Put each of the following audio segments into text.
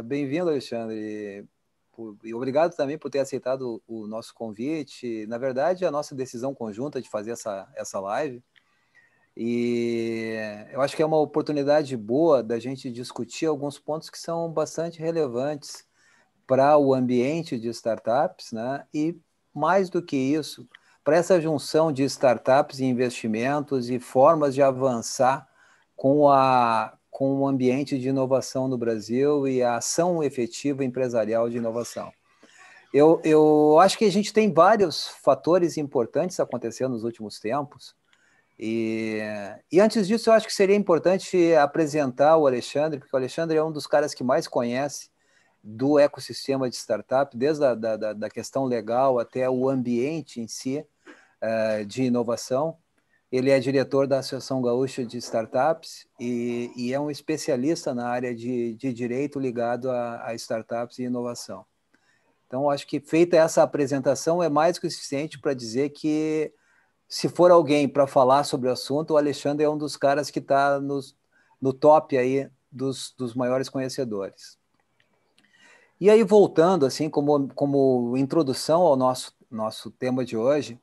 Bem-vindo, Alexandre, e obrigado também por ter aceitado o nosso convite. Na verdade, a nossa decisão conjunta de fazer essa live, e eu acho que é uma oportunidade boa da gente discutir alguns pontos que são bastante relevantes para o ambiente de startups, né? E mais do que isso, para essa junção de startups e investimentos e formas de avançar com o ambiente de inovação no Brasil e a ação efetiva empresarial de inovação. Eu acho que a gente tem vários fatores importantes acontecendo nos últimos tempos, e antes disso eu acho que seria importante apresentar o Alexandre, porque o Alexandre é um dos caras que mais conhece do ecossistema de startup, desde da questão legal até o ambiente em si, de inovação. Ele é diretor da Associação Gaúcha de Startups e é um especialista na área de direito ligado a startups e inovação. Então, acho que feita essa apresentação é mais que o suficiente para dizer que, se for alguém para falar sobre o assunto, o Alexandre é um dos caras que está no top aí dos maiores conhecedores. E aí, voltando, assim, como introdução ao nosso tema de hoje,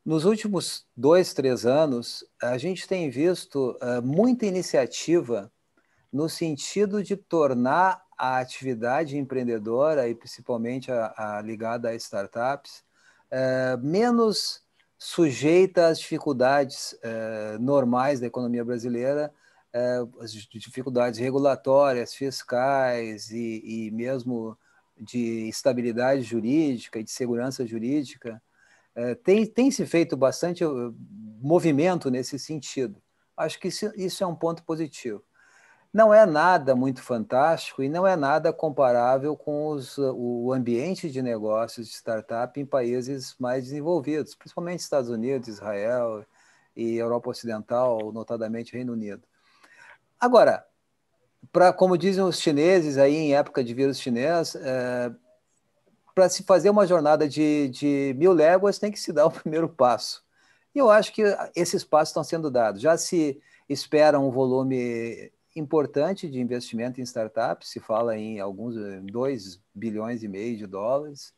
nos últimos 2, 3 anos, a gente tem visto muita iniciativa no sentido de tornar a atividade empreendedora, e principalmente a ligada a startups, menos sujeita às dificuldades normais da economia brasileira, as dificuldades regulatórias, fiscais e mesmo de estabilidade jurídica e de segurança jurídica. Tem se feito bastante movimento nesse sentido. Acho que isso é um ponto positivo. Não é nada muito fantástico e não é nada comparável com o ambiente de negócios de startup em países mais desenvolvidos, principalmente Estados Unidos, Israel e Europa Ocidental, notadamente Reino Unido. Agora, como dizem os chineses aí em época de vírus chinês, para se fazer uma jornada de 1000 léguas, tem que se dar o primeiro passo. E eu acho que esses passos estão sendo dados. Já se espera um volume importante de investimento em startups, se fala em alguns 2,5 bilhões de dólares.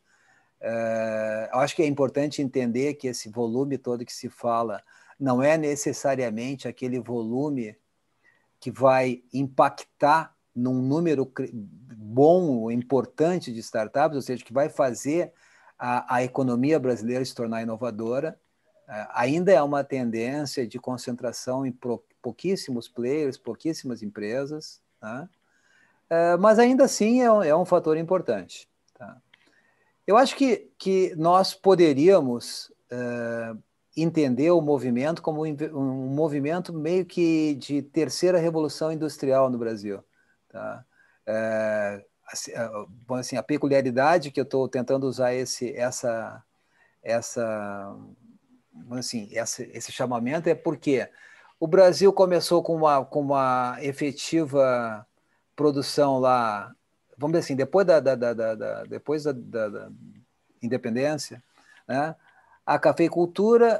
Eu acho que é importante entender que esse volume todo que se fala não é necessariamente aquele volume que vai impactar num número bom, importante de startups, ou seja, que vai fazer a economia brasileira se tornar inovadora. Ainda é uma tendência de concentração em pouquíssimos players, pouquíssimas empresas, tá? Mas ainda assim é um fator importante. Tá? Eu acho que nós poderíamos entender o movimento como um movimento meio que de terceira revolução industrial no Brasil. Tá? Assim, a peculiaridade que eu estou tentando usar esse chamamento é porque o Brasil começou com uma efetiva produção lá, vamos dizer assim, depois da independência, né? A cafeicultura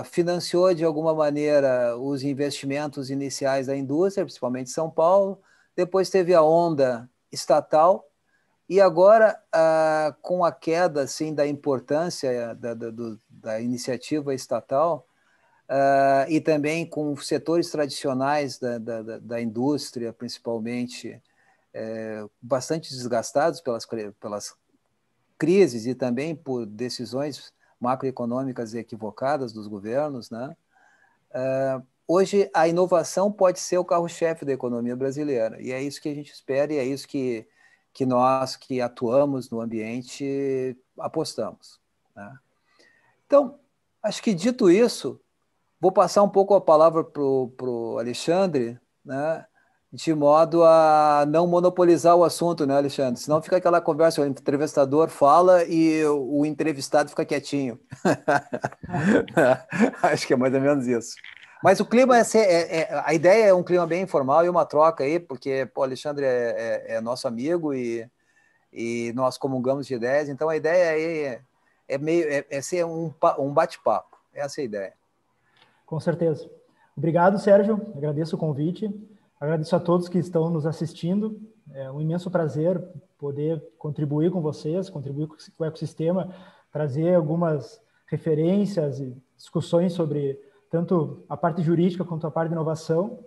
financiou de alguma maneira os investimentos iniciais da indústria, principalmente São Paulo. Depois teve a onda estatal e agora, com a queda assim, da importância da iniciativa estatal, e também com setores tradicionais da indústria, principalmente, bastante desgastados pelas crises e também por decisões macroeconômicas equivocadas dos governos, né? Hoje, a inovação pode ser o carro-chefe da economia brasileira, e é isso que a gente espera, e é isso que nós que atuamos no ambiente apostamos. Né? Então, acho que dito isso, vou passar um pouco a palavra para o Alexandre, né? De modo a não monopolizar o assunto, né, Alexandre? Senão fica aquela conversa, o entrevistador fala e o entrevistado fica quietinho. Acho que é mais ou menos isso. Mas o clima a ideia é um clima bem informal e uma troca aí, porque o Alexandre é nosso amigo e nós comungamos de ideias, então a ideia aí é ser um bate-papo. Essa é a ideia. Com certeza. Obrigado, Sérgio. Agradeço o convite. Agradeço a todos que estão nos assistindo. É um imenso prazer poder contribuir com vocês, contribuir com o ecossistema, trazer algumas referências e discussões sobre tanto a parte jurídica quanto a parte de inovação.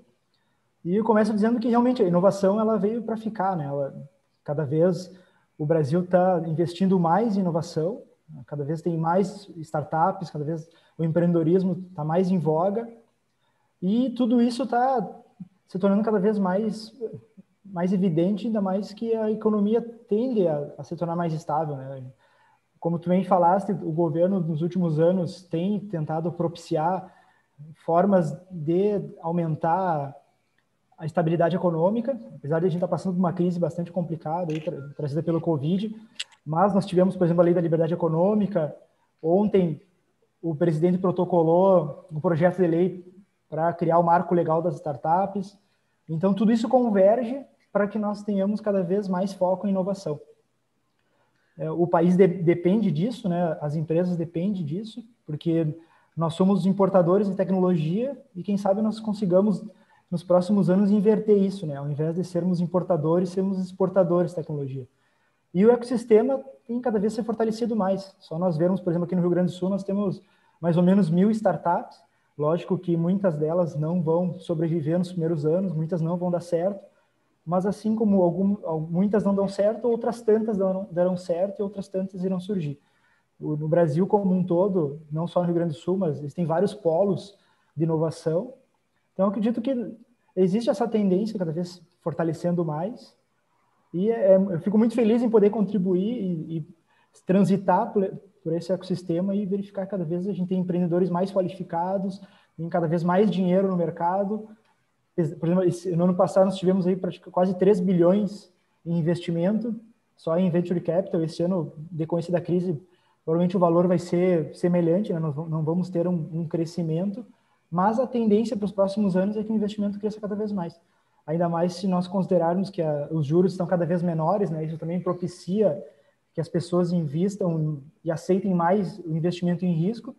E eu começo dizendo que realmente a inovação ela veio para ficar, né? Cada vez o Brasil está investindo mais em inovação, cada vez tem mais startups, cada vez o empreendedorismo está mais em voga, e tudo isso está se tornando cada vez mais evidente, ainda mais que a economia tende a se tornar mais estável, né? Como tu bem falaste, o governo nos últimos anos tem tentado propiciar formas de aumentar a estabilidade econômica, apesar de a gente estar passando por uma crise bastante complicada aí, trazida pelo Covid, mas nós tivemos, por exemplo, a Lei da Liberdade Econômica. Ontem, o presidente protocolou um projeto de lei para criar o marco legal das startups. Então, tudo isso converge para que nós tenhamos cada vez mais foco em inovação. O país depende disso, né? As empresas dependem disso, porque nós somos importadores de tecnologia e quem sabe nós consigamos, nos próximos anos, inverter isso, né? Ao invés de sermos importadores, sermos exportadores de tecnologia. E o ecossistema tem cada vez se fortalecido mais. Só nós vermos, por exemplo, aqui no Rio Grande do Sul, nós temos mais ou menos 1.000 startups. Lógico que muitas delas não vão sobreviver nos primeiros anos, muitas não vão dar certo, mas assim como muitas não dão certo, outras tantas darão certo e outras tantas irão surgir. No Brasil como um todo, não só no Rio Grande do Sul, mas existem vários polos de inovação. Então, eu acredito que existe essa tendência cada vez fortalecendo mais, e eu fico muito feliz em poder contribuir e transitar por esse ecossistema e verificar cada vez a gente tem empreendedores mais qualificados, tem cada vez mais dinheiro no mercado. Por exemplo, no ano passado nós tivemos aí quase 3 bilhões em investimento, só em Venture Capital. Esse ano, decorrência da crise, provavelmente o valor vai ser semelhante, né? Nós não vamos ter um crescimento, mas a tendência para os próximos anos é que o investimento cresça cada vez mais. Ainda mais se nós considerarmos que os juros estão cada vez menores, né? Isso também propicia que as pessoas invistam e aceitem mais o investimento em risco.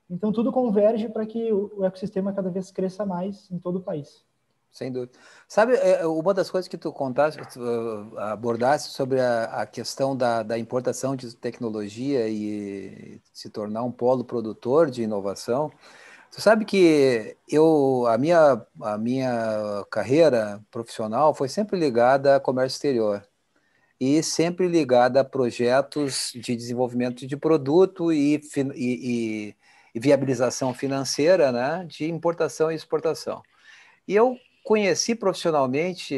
Então, tudo converge para que o ecossistema cada vez cresça mais em todo o país. Sem dúvida. Sabe, uma das coisas que tu contaste, que tu abordaste sobre a questão da importação de tecnologia e se tornar um polo produtor de inovação. Tu sabe que a minha carreira profissional foi sempre ligada a comércio exterior e sempre ligada a projetos de desenvolvimento de produto e viabilização financeira, né, de importação e exportação. E eu conheci profissionalmente,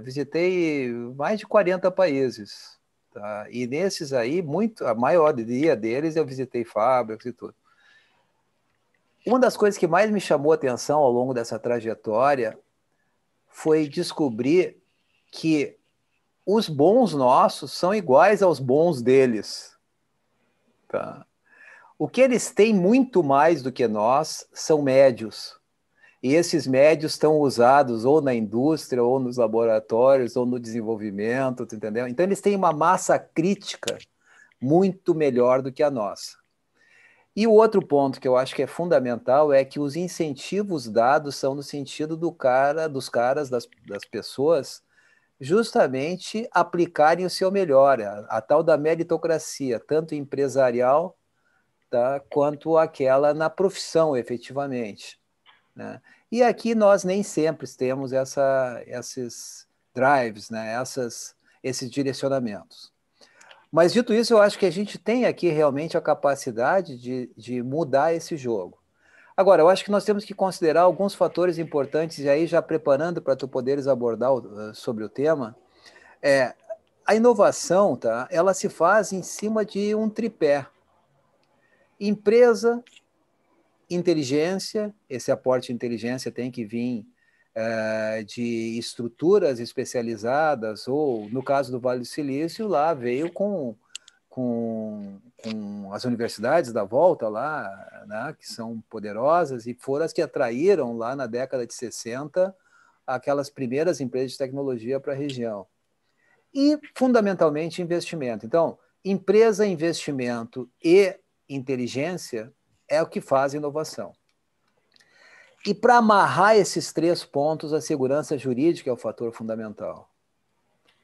visitei mais de 40 países, tá? E nesses aí, a maioria deles eu visitei fábricas e tudo. Uma das coisas que mais me chamou a atenção ao longo dessa trajetória foi descobrir que os bons nossos são iguais aos bons deles, tá? O que eles têm muito mais do que nós são médios. E esses médios estão usados ou na indústria, ou nos laboratórios, ou no desenvolvimento, entendeu? Então, eles têm uma massa crítica muito melhor do que a nossa. E o outro ponto que eu acho que é fundamental é que os incentivos dados são no sentido dos caras, das pessoas, justamente aplicarem o seu melhor, a tal da meritocracia, tanto empresarial, tá, quanto aquela na profissão, efetivamente, né? E aqui nós nem sempre temos esses drives, né? Esses direcionamentos. Mas, dito isso, eu acho que a gente tem aqui realmente a capacidade de mudar esse jogo. Agora, eu acho que nós temos que considerar alguns fatores importantes, e aí já preparando para tu poderes abordar sobre o tema, a inovação, tá? Ela se faz em cima de um tripé. Empresa, inteligência, esse aporte de inteligência tem que vir de estruturas especializadas, ou no caso do Vale do Silício, lá veio com as universidades da volta lá, né, que são poderosas, e foram as que atraíram lá na década de 60 aquelas primeiras empresas de tecnologia para a região. E, fundamentalmente, investimento. Então, empresa, investimento e inteligência é o que faz inovação. E para amarrar esses 3 pontos, a segurança jurídica é o fator fundamental.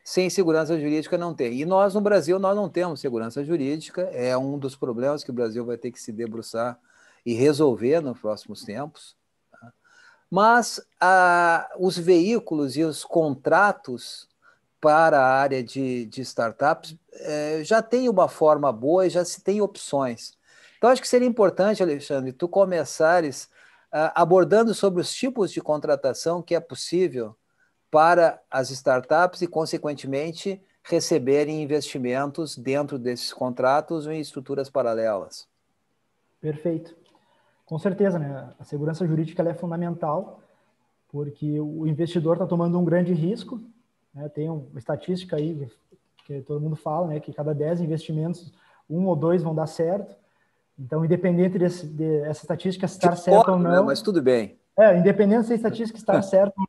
Sem segurança jurídica não tem. E nós, no Brasil, nós não temos segurança jurídica. É um dos problemas que o Brasil vai ter que se debruçar e resolver nos próximos tempos. Mas os veículos e os contratos para a área de startups já tem uma forma boa e já se tem opções. Então, acho que seria importante, Alexandre, tu começares abordando sobre os tipos de contratação que é possível para as startups e, consequentemente, receberem investimentos dentro desses contratos ou em estruturas paralelas. Perfeito. Com certeza, né? A segurança jurídica ela é fundamental, porque o investidor está tomando um grande risco, né? Tem uma estatística aí que todo mundo fala, né? Que cada 10 investimentos, 1 ou 2 vão dar certo. Então, independente dessa estatística estar certa ou não... Né? Mas tudo bem. Independente dessa estatística estar certa ou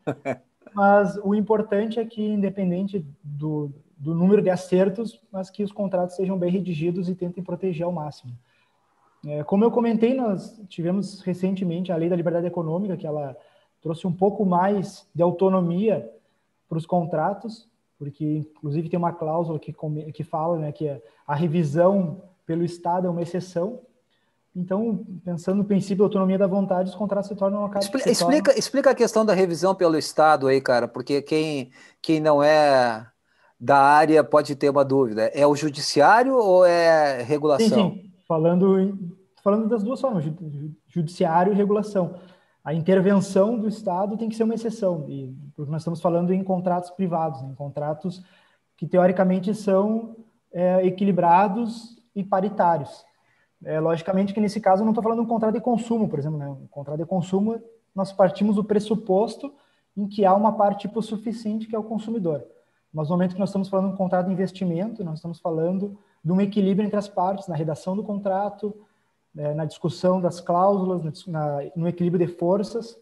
não. Mas o importante é que, independente do número de acertos, mas que os contratos sejam bem redigidos e tentem proteger ao máximo. Como eu comentei, nós tivemos recentemente a Lei da Liberdade Econômica, que ela trouxe um pouco mais de autonomia para os contratos, porque, inclusive, tem uma cláusula que fala, né, que a revisão pelo Estado é uma exceção. Então, pensando no princípio da autonomia da vontade, os contratos se tornam... Explica a questão da revisão pelo Estado aí, cara, porque quem não é da área pode ter uma dúvida. É o judiciário ou é regulação? Sim. Falando das duas formas, judiciário e regulação. A intervenção do Estado tem que ser uma exceção, porque nós estamos falando em contratos privados, em contratos que, teoricamente, são equilibrados e paritários. Logicamente que, nesse caso, eu não estou falando de um contrato de consumo, por exemplo. Né? Um contrato de consumo, nós partimos do pressuposto em que há uma parte hipossuficiente, que é o consumidor. Mas no momento que nós estamos falando de um contrato de investimento, nós estamos falando de um equilíbrio entre as partes, na redação do contrato, na discussão das cláusulas, no equilíbrio de forças.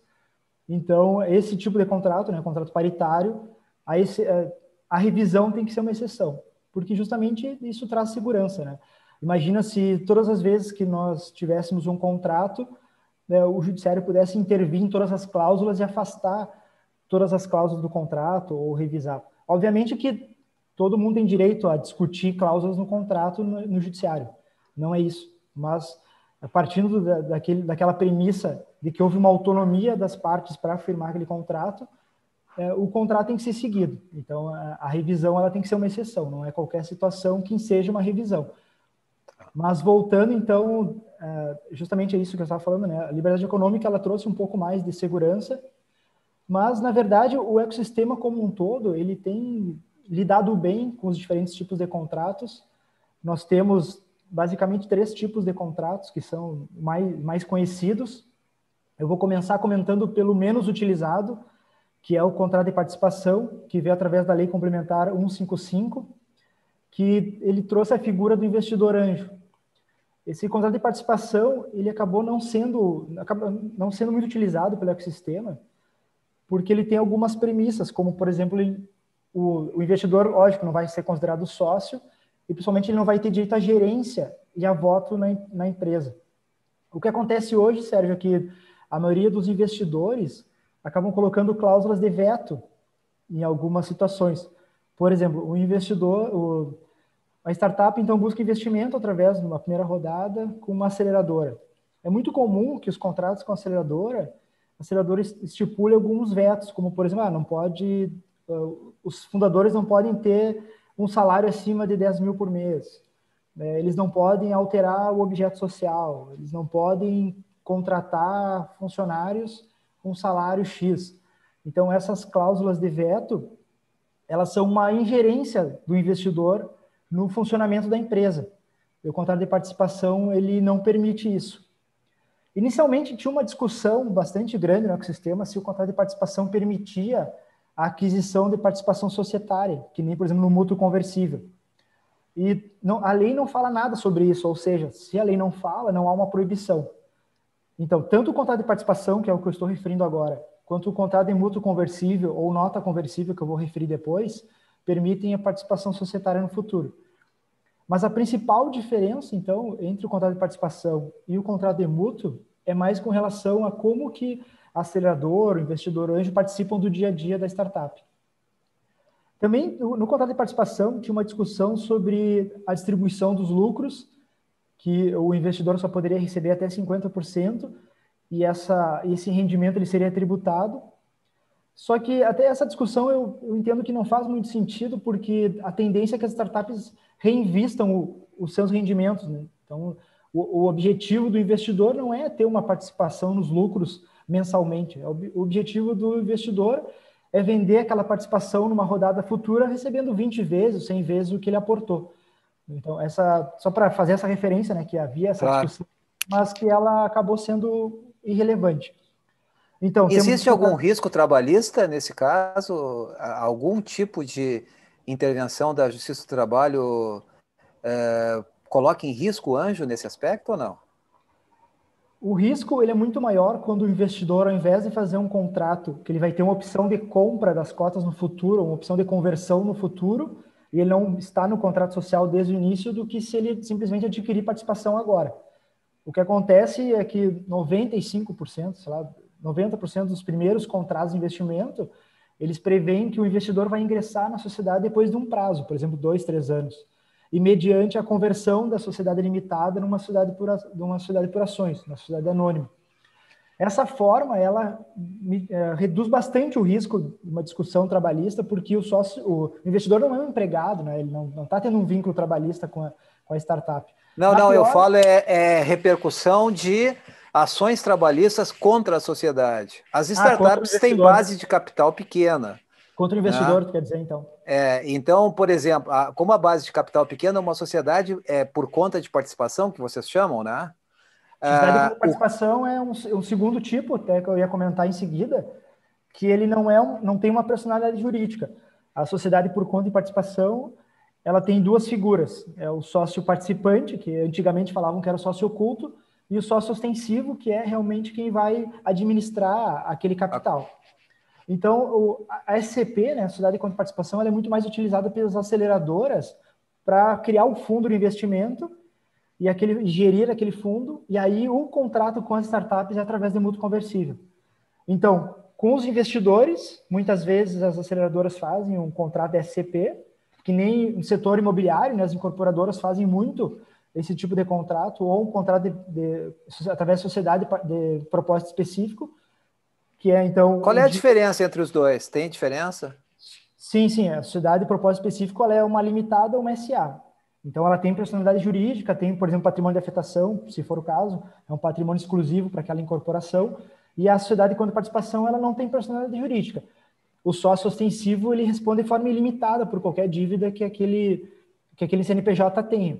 Então, esse tipo de contrato, né, contrato paritário, a revisão tem que ser uma exceção, porque justamente isso traz segurança, né? Imagina se todas as vezes que nós tivéssemos um contrato, né, o judiciário pudesse intervir em todas as cláusulas e afastar todas as cláusulas do contrato ou revisar. Obviamente que todo mundo tem direito a discutir cláusulas no contrato no judiciário. Não é isso. Mas, partindo daquela premissa de que houve uma autonomia das partes para firmar aquele contrato, o contrato tem que ser seguido. Então, a revisão ela tem que ser uma exceção. Não é qualquer situação que seja uma revisão. Mas voltando, então, justamente é isso que eu estava falando, né? A liberdade econômica ela trouxe um pouco mais de segurança, mas, na verdade, o ecossistema como um todo, ele tem lidado bem com os diferentes tipos de contratos. Nós temos, basicamente, 3 tipos de contratos que são mais conhecidos. Eu vou começar comentando pelo menos utilizado, que é o contrato de participação, que veio através da Lei Complementar 155, que ele trouxe a figura do investidor anjo. Esse contrato de participação, ele acabou não sendo muito utilizado pelo ecossistema, porque ele tem algumas premissas, como, por exemplo, o investidor, lógico, não vai ser considerado sócio, e principalmente ele não vai ter direito à gerência e a voto na empresa. O que acontece hoje, Sérgio, é que a maioria dos investidores acabam colocando cláusulas de veto em algumas situações. Por exemplo, a startup, então, busca investimento através de uma primeira rodada com uma aceleradora. É muito comum que os contratos com a aceleradora estipule alguns vetos, como, por exemplo, os fundadores não podem ter um salário acima de 10 mil por mês, eles não podem alterar o objeto social, eles não podem contratar funcionários com salário X. Então, essas cláusulas de veto, elas são uma ingerência do investidor no funcionamento da empresa. O contrato de participação, ele não permite isso. Inicialmente, tinha uma discussão bastante grande no ecossistema se o contrato de participação permitia a aquisição de participação societária, que nem, por exemplo, no mútuo conversível. E a lei não fala nada sobre isso, ou seja, se a lei não fala, não há uma proibição. Então, tanto o contrato de participação, que é o que eu estou referindo agora, quanto o contrato de mútuo conversível ou nota conversível, que eu vou referir depois, permitem a participação societária no futuro. Mas a principal diferença, então, entre o contrato de participação e o contrato de mútuo é mais com relação a como que acelerador, o investidor anjo participam do dia a dia da startup. Também, no contrato de participação, tinha uma discussão sobre a distribuição dos lucros, que o investidor só poderia receber até 50%, e esse rendimento ele seria tributado. Só que até essa discussão eu entendo que não faz muito sentido, porque a tendência é que as startups reinvistam os seus rendimentos, né? Então, o objetivo do investidor não é ter uma participação nos lucros mensalmente. O objetivo do investidor é vender aquela participação numa rodada futura, recebendo 20 vezes, 100 vezes o que ele aportou. Então, só para fazer essa referência, né, que havia essa discussão, mas que ela acabou sendo irrelevante. Então, existe algum risco trabalhista nesse caso? Algum tipo de intervenção da Justiça do Trabalho coloca em risco o anjo nesse aspecto ou não? O risco ele é muito maior quando o investidor, ao invés de fazer um contrato, que ele vai ter uma opção de compra das cotas no futuro, uma opção de conversão no futuro, e ele não está no contrato social desde o início, do que se ele simplesmente adquirir participação agora. O que acontece é que 95%, sei lá, 90% dos primeiros contratos de investimento, eles preveem que o investidor vai ingressar na sociedade depois de um prazo, por exemplo, 2, 3 anos, e mediante a conversão da sociedade limitada numa sociedade por ações, uma sociedade anônima. Essa forma, ela reduz bastante o risco de uma discussão trabalhista, porque o investidor não é um empregado, né? Ele não está tendo um vínculo trabalhista com a startup. Eu falo repercussão de ações trabalhistas contra a sociedade. As startups têm base de capital pequena. Contra o investidor, tu quer dizer, então? Então, por exemplo, como a base de capital pequena é uma sociedade por conta de participação, que vocês chamam, né? Sociedade de participação é um segundo tipo, até que eu ia comentar em seguida, que ele não tem uma personalidade jurídica. A sociedade por conta de participação, ela tem duas figuras. É o sócio participante, que antigamente falavam que era o sócio oculto, e o sócio ostensivo, que é realmente quem vai administrar aquele capital. Então, a SCP, né, a Sociedade de Participação, ela é muito mais utilizada pelas aceleradoras para criar um fundo de investimento e gerir aquele fundo, e aí o contrato com as startups é através de mútuo conversível. Então, com os investidores, muitas vezes as aceleradoras fazem um contrato de SCP, que nem no setor imobiliário, né, as incorporadoras fazem muito esse tipo de contrato, ou um contrato através de sociedade de propósito específico, que é, então... Qual é a diferença entre os dois? Tem diferença? Sim. A sociedade de propósito específico ela é uma limitada ou uma SA. Então, ela tem personalidade jurídica, tem, por exemplo, patrimônio de afetação, se for o caso, é um patrimônio exclusivo para aquela incorporação, e a sociedade de participação ela não tem personalidade jurídica. O sócio ostensivo ele responde de forma ilimitada por qualquer dívida que aquele CNPJ tenha.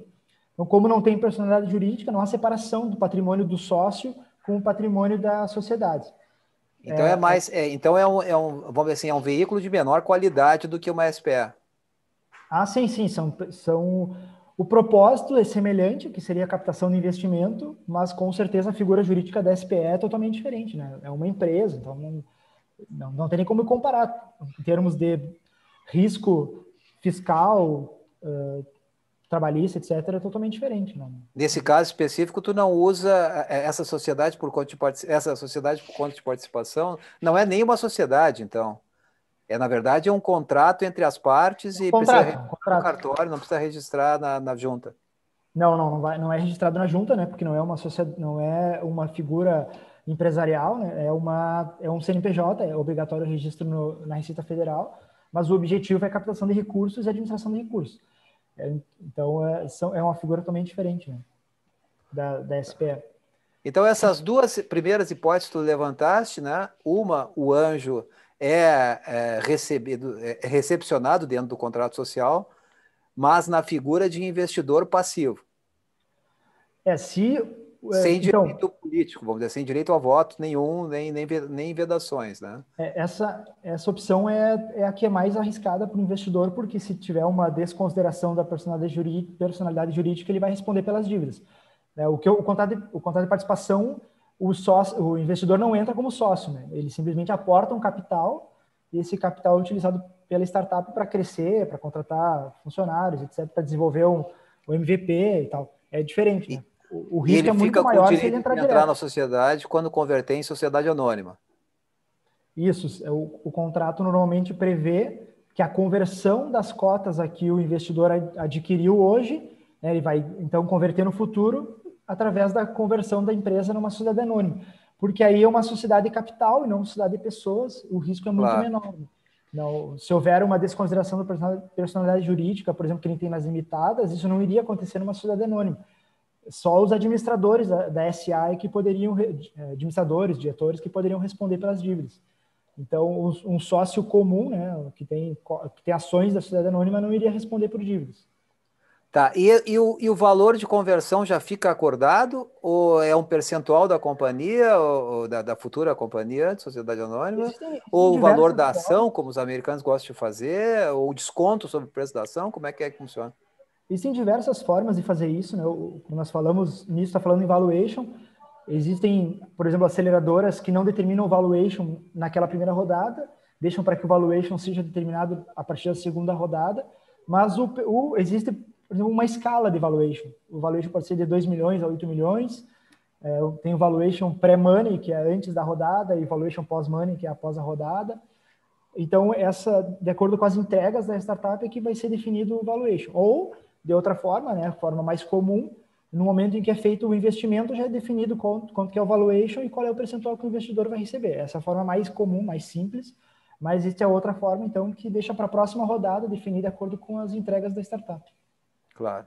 Então, como não tem personalidade jurídica, não há separação do patrimônio do sócio com o patrimônio da sociedade. Então vamos dizer assim, é um veículo de menor qualidade do que uma SPE. Sim. O propósito é semelhante, que seria a captação de investimento, mas com certeza a figura jurídica da SPE é totalmente diferente, né? É uma empresa, então não tem nem como comparar em termos de risco fiscal, trabalhista, etc., é totalmente diferente. Não? Nesse caso específico, tu não usa essa sociedade por conta de participação, não é nem uma sociedade, então. Na verdade, é um contrato entre as partes e precisa registrar no cartório, não precisa registrar na junta. Não é registrado na junta, né? Porque não é uma figura empresarial, né? É um CNPJ, é obrigatório o registro na Receita Federal, mas o objetivo é a captação de recursos e administração de recursos. Então, é uma figura totalmente diferente, né? da SPE. Então, essas duas primeiras hipóteses que tu levantaste, né? Uma, o anjo é recepcionado dentro do contrato social, mas na figura de investidor passivo. Sem direito político, vamos dizer, sem direito a voto nenhum, nem vedações, né? Essa opção é a que é mais arriscada para o investidor, porque se tiver uma desconsideração da personalidade jurídica, ele vai responder pelas dívidas. O contrato de participação, o investidor não entra como sócio, né? Ele simplesmente aporta um capital, e esse capital é utilizado pela startup para crescer, para contratar funcionários, etc., para desenvolver o MVP e tal. É diferente, né? O E risco ele é muito fica com o maior se ele direito entrar de entrar direto. na sociedade quando converter em sociedade anônima. Isso, o contrato normalmente prevê que a conversão das cotas a que o investidor adquiriu hoje, né, ele vai então converter no futuro através da conversão da empresa numa sociedade anônima. Porque aí é uma sociedade capital e não uma sociedade de pessoas, o risco é muito Claro. menor. Não, se houver uma desconsideração da personalidade jurídica, por exemplo, que nem tem nas limitadas, isso não iria acontecer numa sociedade anônima. Só os administradores da SI que poderiam, administradores, diretores, que poderiam responder pelas dívidas. Então, um sócio comum, né, que tem ações da sociedade anônima, não iria responder por dívidas. Tá, e o valor de conversão já fica acordado? Ou é um percentual da companhia, ou da futura companhia de sociedade anônima? Existem Ou o valor diversas da ação, formas. como os americanos gostam de fazer? Ou o desconto sobre o preço da ação? Como é que funciona? Existem diversas formas de fazer isso, né? Quando nós falamos nisso, está falando em valuation. Existem, por exemplo, aceleradoras que não determinam o valuation naquela primeira rodada, deixam para que o valuation seja determinado a partir da segunda rodada, mas existe, por exemplo, uma escala de valuation. O valuation pode ser de 2 milhões a 8 milhões, tem o valuation pré-money, que é antes da rodada, e o valuation pós-money, que é após a rodada. Então, de acordo com as entregas da startup, é que vai ser definido o valuation. Ou, de outra forma, né, a forma mais comum, no momento em que é feito o investimento, já é definido quanto que é o valuation e qual é o percentual que o investidor vai receber. Essa é a forma mais comum, mais simples, mas existe a outra forma, então, que deixa para a próxima rodada definir de acordo com as entregas da startup. Claro.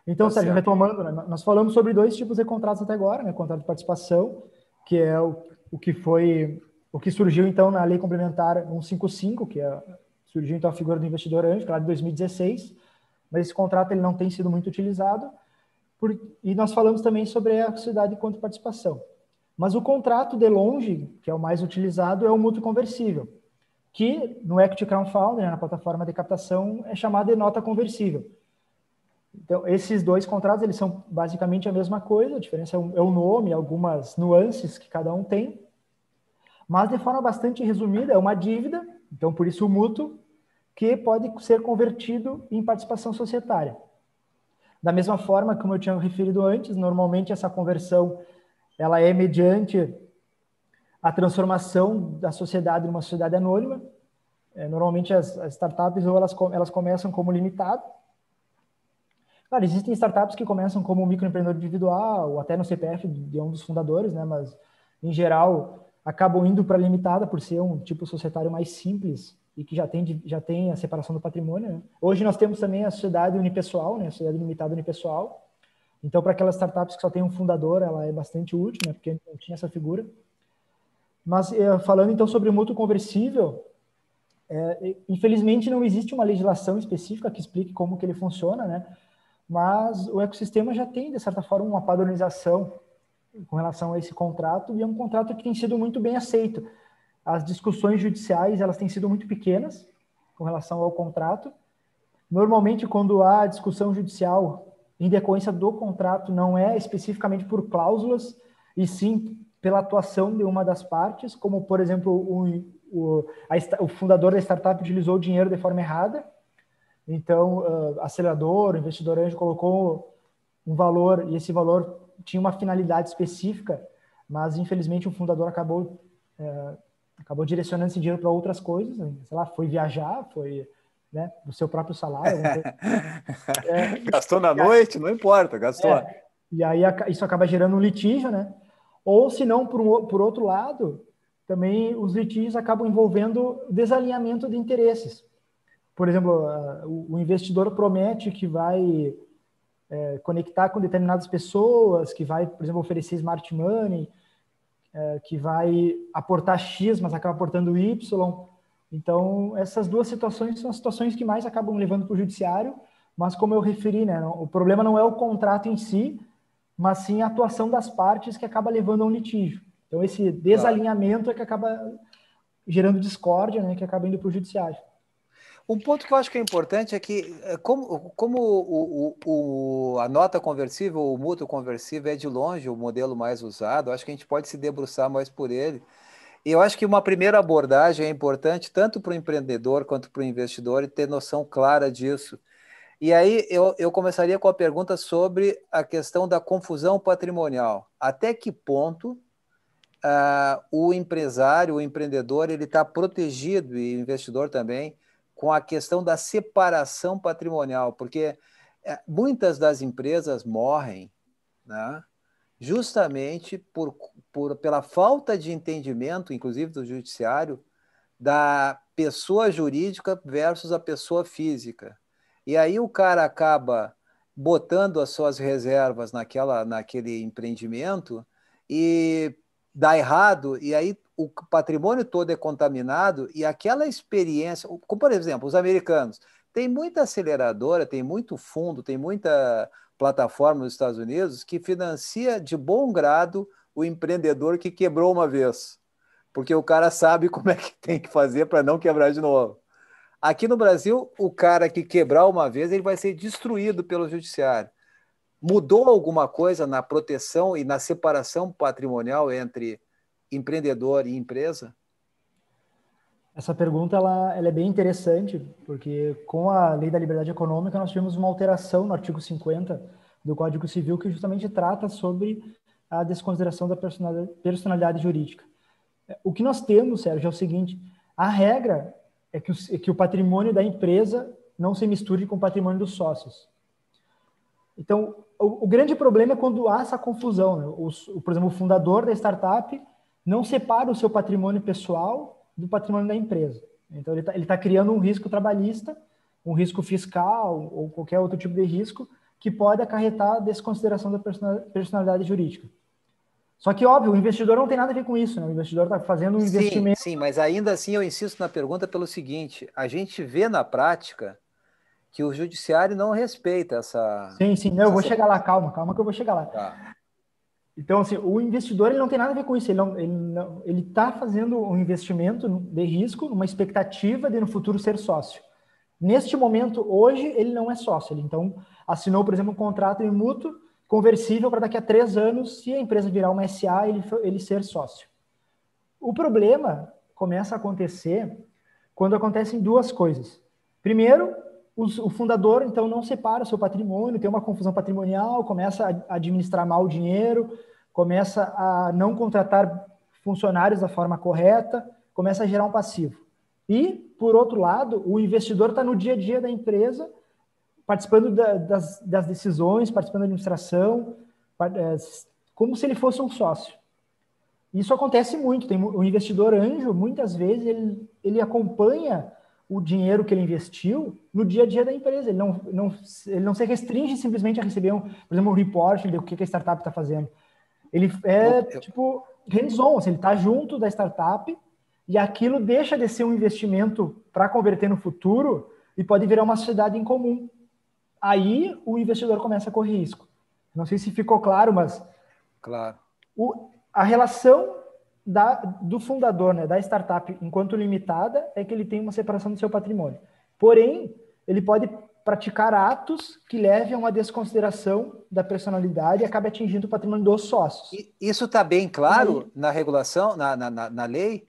Então, Tá Sérgio, certo. retomando, né, nós falamos sobre 2 tipos de contratos até agora, né? Contrato de participação, que é o que surgiu então na Lei Complementar 155, surgiu então a figura do investidor anjo, que é lá de 2016, mas esse contrato ele não tem sido muito utilizado, e nós falamos também sobre a sociedade contra participação. Mas o contrato de longe, que é o mais utilizado, é o mútuo conversível, que no Equity Crowdfunding, né, na plataforma de captação, é chamado de nota conversível. Então, esses 2 contratos, eles são basicamente a mesma coisa, a diferença é o nome, algumas nuances que cada um tem, mas de forma bastante resumida, é uma dívida, então por isso o mútuo, que pode ser convertido em participação societária. Da mesma forma, como eu tinha referido antes, normalmente essa conversão ela é mediante a transformação da sociedade numa sociedade anônima. Normalmente as startups ou elas começam como limitado. Claro, existem startups que começam como microempreendedor individual, ou até no CPF de um dos fundadores, né? Mas, em geral, acabam indo para a limitada por ser um tipo societário mais simples e que já tem a separação do patrimônio, né? Hoje nós temos também a sociedade unipessoal, né? A sociedade limitada unipessoal. Então, para aquelas startups que só tem um fundador, ela é bastante útil, né? Porque não tinha essa figura. Mas, falando então sobre o mútuo conversível, infelizmente não existe uma legislação específica que explique como que ele funciona, né? Mas o ecossistema já tem, de certa forma, uma padronização com relação a esse contrato, e é um contrato que tem sido muito bem aceito. As discussões judiciais, elas têm sido muito pequenas com relação ao contrato. Normalmente, quando há discussão judicial em decorrência do contrato, não é especificamente por cláusulas, e sim pela atuação de uma das partes, como, por exemplo, o fundador da startup utilizou o dinheiro de forma errada. Então, acelerador, investidor anjo colocou um valor, e esse valor tinha uma finalidade específica, mas infelizmente o fundador acabou direcionando esse dinheiro para outras coisas, sei lá, foi viajar, foi, né, do seu próprio salário, alguma coisa. Gastou na noite? Não importa, gastou. E aí isso acaba gerando um litígio, né? Ou se não, por outro lado, também os litígios acabam envolvendo desalinhamento de interesses. Por exemplo, o investidor promete que vai conectar com determinadas pessoas, que vai, por exemplo, oferecer smart money, que vai aportar X, mas acaba aportando Y. Então, essas 2 situações são as situações que mais acabam levando para o judiciário, mas como eu referi, né, o problema não é o contrato em si, mas sim a atuação das partes que acaba levando a um litígio. Então, esse desalinhamento é que acaba gerando discórdia, né, que acaba indo para o judiciário. Um ponto que eu acho que é importante é que, como a nota conversível, o mútuo conversível é de longe o modelo mais usado, acho que a gente pode se debruçar mais por ele. E eu acho que uma primeira abordagem é importante tanto para o empreendedor quanto para o investidor e ter noção clara disso. E aí eu começaria com a pergunta sobre a questão da confusão patrimonial. Até que ponto o empresário, o empreendedor, ele está protegido, e o investidor também, com a questão da separação patrimonial? Porque muitas das empresas morrem, né, justamente pela falta de entendimento, inclusive do judiciário, da pessoa jurídica versus a pessoa física. E aí o cara acaba botando as suas reservas naquele empreendimento e dá errado, e aí o patrimônio todo é contaminado, e aquela experiência, como por exemplo, os americanos, tem muita aceleradora, tem muito fundo, tem muita plataforma nos Estados Unidos que financia de bom grado o empreendedor que quebrou uma vez, porque o cara sabe como é que tem que fazer para não quebrar de novo. Aqui no Brasil, o cara que quebrar uma vez, ele vai ser destruído pelo judiciário. Mudou alguma coisa na proteção e na separação patrimonial entre empreendedor e empresa? Essa pergunta ela é bem interessante, porque com a Lei da Liberdade Econômica nós tivemos uma alteração no artigo 50 do Código Civil que justamente trata sobre a desconsideração da personalidade jurídica. O que nós temos, Sérgio, é o seguinte: a regra é que o patrimônio da empresa não se misture com o patrimônio dos sócios. Então, o grande problema é quando há essa confusão, né? Por exemplo, o fundador da startup não separa o seu patrimônio pessoal do patrimônio da empresa. Então, ele tá criando um risco trabalhista, um risco fiscal ou qualquer outro tipo de risco que pode acarretar a desconsideração da personalidade jurídica. Só que, óbvio, o investidor não tem nada a ver com isso, né? O investidor está fazendo um Sim, investimento. sim, mas ainda assim eu insisto na pergunta pelo seguinte: a gente vê na prática que o judiciário não respeita Sim, sim, não, eu essa vou chegar lá, calma que eu vou chegar lá. Tá. Então, assim, o investidor ele não tem nada a ver com isso, ele está fazendo um investimento de risco, uma expectativa de no futuro ser sócio. Neste momento, hoje, ele não é sócio, ele então assinou, por exemplo, um contrato em mútuo conversível para daqui a 3 anos, se a empresa virar uma SA, ele ser sócio. O problema começa a acontecer quando acontecem duas coisas. Primeiro, o fundador, então, não separa o seu patrimônio, tem uma confusão patrimonial, começa a administrar mal o dinheiro, começa a não contratar funcionários da forma correta, começa a gerar um passivo. E, por outro lado, o investidor está no dia a dia da empresa, participando das decisões, participando da administração, como se ele fosse um sócio. Isso acontece muito. Tem o investidor anjo, muitas vezes, ele acompanha o dinheiro que ele investiu no dia a dia da empresa. Ele não se restringe simplesmente a receber, por exemplo, um report do que a startup está fazendo. Ele é, tipo, hands-on, assim, ele está junto da startup e aquilo deixa de ser um investimento para converter no futuro e pode virar uma sociedade em comum. Aí o investidor começa a correr risco. Não sei se ficou claro, mas Claro. A relação do fundador, né, da startup, enquanto limitada, é que ele tem uma separação do seu patrimônio. Porém, ele pode praticar atos que levem a uma desconsideração da personalidade e acabe atingindo o patrimônio dos sócios. Isso está bem claro na regulação, na lei?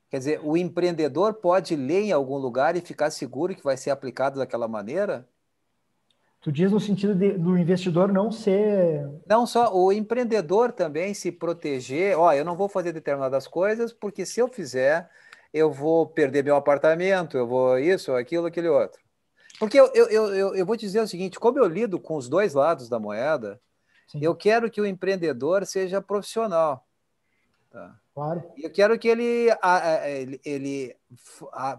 Quer dizer, o empreendedor pode ler em algum lugar e ficar seguro que vai ser aplicado daquela maneira? Tu diz no sentido do investidor não ser... Não só o empreendedor também se proteger. Ó, eu não vou fazer determinadas coisas, porque se eu fizer, eu vou perder meu apartamento, eu vou isso, aquilo, aquele outro. Porque eu vou dizer o seguinte: como eu lido com os dois lados da moeda, Sim, eu quero que o empreendedor seja profissional. Tá? claro. E eu quero que ele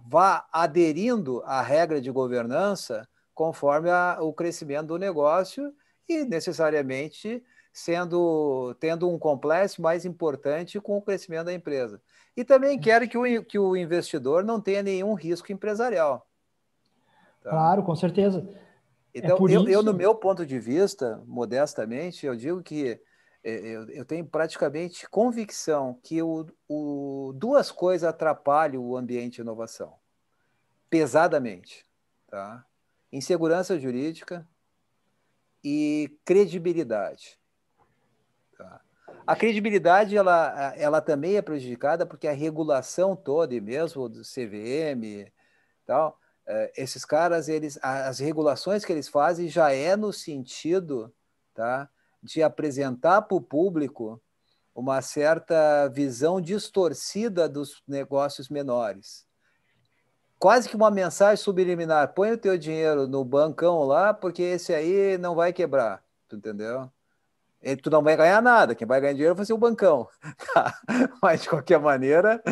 vá aderindo à regra de governança conforme o crescimento do negócio e necessariamente tendo um complexo mais importante com o crescimento da empresa. E também quero que o investidor não tenha nenhum risco empresarial. Tá? Claro, com certeza. É Então, por no isso... meu ponto de vista, modestamente, eu digo que eu tenho praticamente convicção que duas coisas atrapalham o ambiente de inovação, pesadamente. Tá? Insegurança jurídica e credibilidade. Tá? A credibilidade ela também é prejudicada porque a regulação toda, e mesmo do CVM, tal, esses caras, as regulações que eles fazem já é no sentido, tá, de apresentar para o público uma certa visão distorcida dos negócios menores. Quase que uma mensagem subliminar: põe o teu dinheiro no bancão lá, porque esse aí não vai quebrar, tu entendeu? E tu não vai ganhar nada, quem vai ganhar dinheiro vai ser o bancão. Tá? Mas, de qualquer maneira,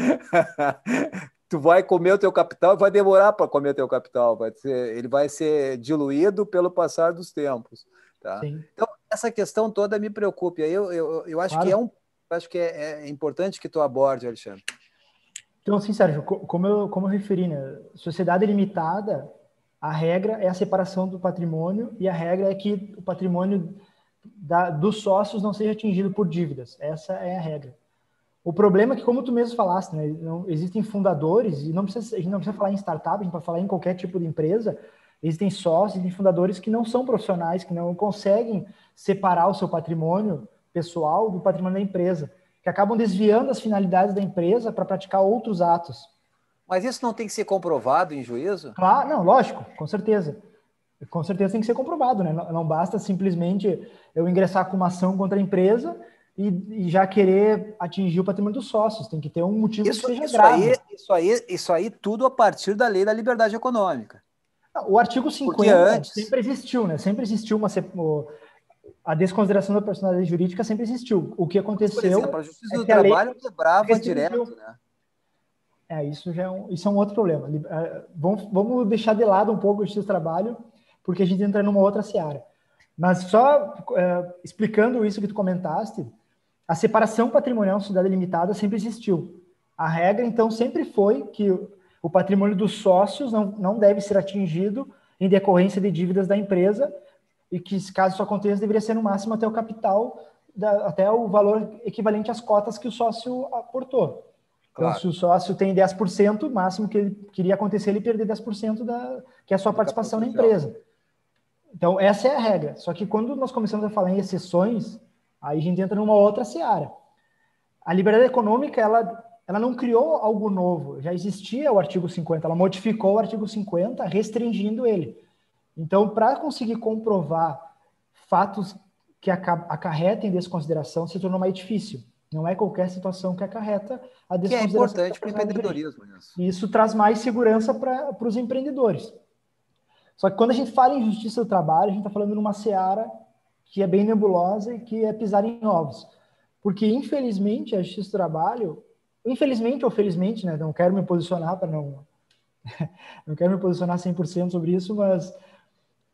tu vai comer o teu capital e vai demorar para comer o teu capital. Ele vai ser diluído pelo passar dos tempos. Tá? Sim, Então, essa questão toda me preocupa. Eu acho que claro. acho que é importante que tu aborde, Alexandre. Então, assim, Sérgio, como eu referi, né? Sociedade limitada, a regra é a separação do patrimônio e a regra é que o patrimônio dos sócios não seja atingido por dívidas. Essa é a regra. O problema é que, como tu mesmo falaste, né, não, existem fundadores, e a gente não precisa falar em startup, a gente pode falar em qualquer tipo de empresa, existem sócios, existem fundadores que não são profissionais, que não conseguem separar o seu patrimônio pessoal do patrimônio da empresa, que acabam desviando as finalidades da empresa para praticar outros atos. Mas isso não tem que ser comprovado em juízo? Claro, não, lógico, com certeza. Com certeza tem que ser comprovado, né? Não basta simplesmente eu ingressar com uma ação contra a empresa e já querer atingir o patrimônio dos sócios. Tem que ter um motivo que seja grave. Isso aí tudo a partir da lei da liberdade econômica. O artigo Porque 50 antes... sempre existiu, né? Sempre existiu a desconsideração da personalidade jurídica sempre existiu. O que Mas, por aconteceu exemplo, a Justiça é do que a lei Trabalho quebrava restringiu. direto, né? Isso já isso é um outro problema. Vamos deixar de lado um pouco o Justiça do Trabalho, porque a gente entra numa outra seara. Mas só explicando isso que tu comentaste, a separação patrimonial em sociedade limitada sempre existiu. A regra, então, sempre foi que o patrimônio dos sócios não deve ser atingido em decorrência de dívidas da empresa e que, caso isso aconteça, deveria ser no máximo até o capital, até o valor equivalente às cotas que o sócio aportou. Então, Claro. se o sócio tem 10%, o máximo que ele queria acontecer, ele perder 10% que é a sua participação na empresa. Então, essa é a regra. Só que quando nós começamos a falar em exceções, aí a gente entra numa outra seara. A liberdade econômica, ela não criou algo novo. Já existia o artigo 50, ela modificou o artigo 50, restringindo ele. Então, para conseguir comprovar fatos que acarretem desconsideração, se tornou mais difícil. Não é qualquer situação que acarreta a desconsideração. Que é importante para o empreendedorismo. E isso traz mais segurança para os empreendedores. Só que quando a gente fala em justiça do trabalho, a gente está falando numa seara que é bem nebulosa e que é pisar em ovos. Porque, infelizmente, a justiça do trabalho, infelizmente ou felizmente, né, não quero me posicionar para não quero me posicionar 100% sobre isso, mas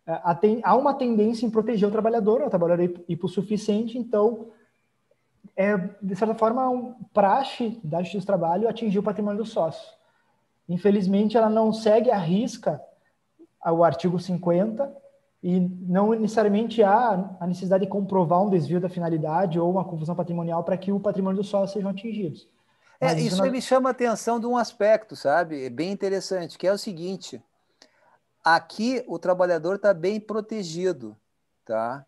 há uma tendência em proteger o trabalhador hipossuficiente, então de certa forma, um praxe da Justiça do Trabalho atingir o patrimônio do sócio. Infelizmente, ela não segue à risca o artigo 50 e não necessariamente há a necessidade de comprovar um desvio da finalidade ou uma confusão patrimonial para que o patrimônio do sócio sejam atingidos. Mas isso me chama a atenção de um aspecto, sabe? É bem interessante, que é o seguinte: aqui o trabalhador está bem protegido, tá?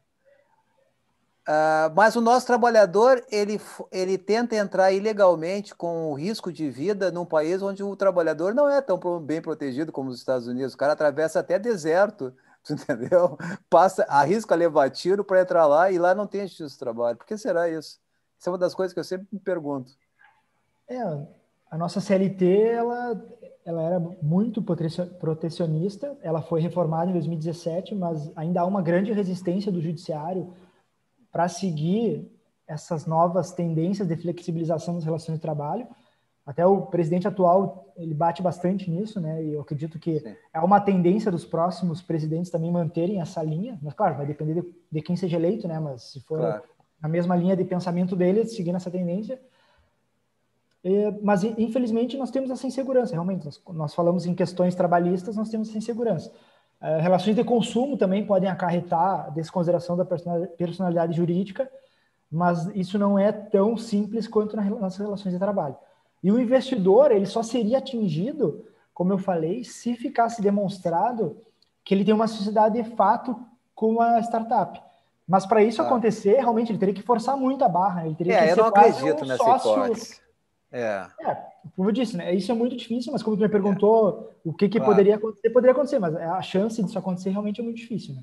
Mas o nosso trabalhador, ele tenta entrar ilegalmente com o risco de vida num país onde o trabalhador não é tão bem protegido como os Estados Unidos. O cara atravessa até deserto, entendeu? Arrisca levar tiro para entrar lá e lá não tem justiça do trabalho. Por que será isso? Isso é uma das coisas que eu sempre me pergunto. A nossa CLT, ela era muito protecionista, ela foi reformada em 2017, mas ainda há uma grande resistência do judiciário para seguir essas novas tendências de flexibilização das relações de trabalho. Até o presidente atual, ele bate bastante nisso, né? E eu acredito que é uma tendência dos próximos presidentes também manterem essa linha. Mas, claro, vai depender de quem seja eleito, né? Mas se for na mesma linha de pensamento dele, seguindo essa tendência. Mas, infelizmente, nós temos essa insegurança. Realmente, nós falamos em questões trabalhistas, nós temos essa insegurança. Relações de consumo também podem acarretar a desconsideração da personalidade jurídica, mas isso não é tão simples quanto nas relações de trabalho. E o investidor, ele só seria atingido, como eu falei, se ficasse demonstrado que ele tem uma sociedade de fato com a startup. Mas para isso acontecer, realmente, ele teria que forçar muito a barra. Ele teria que eu ser não quase acredito um nessa sócio. hipótese. como eu disse, né? Isso é muito difícil, mas como tu me perguntou o que poderia acontecer, mas a chance disso acontecer realmente é muito difícil, né?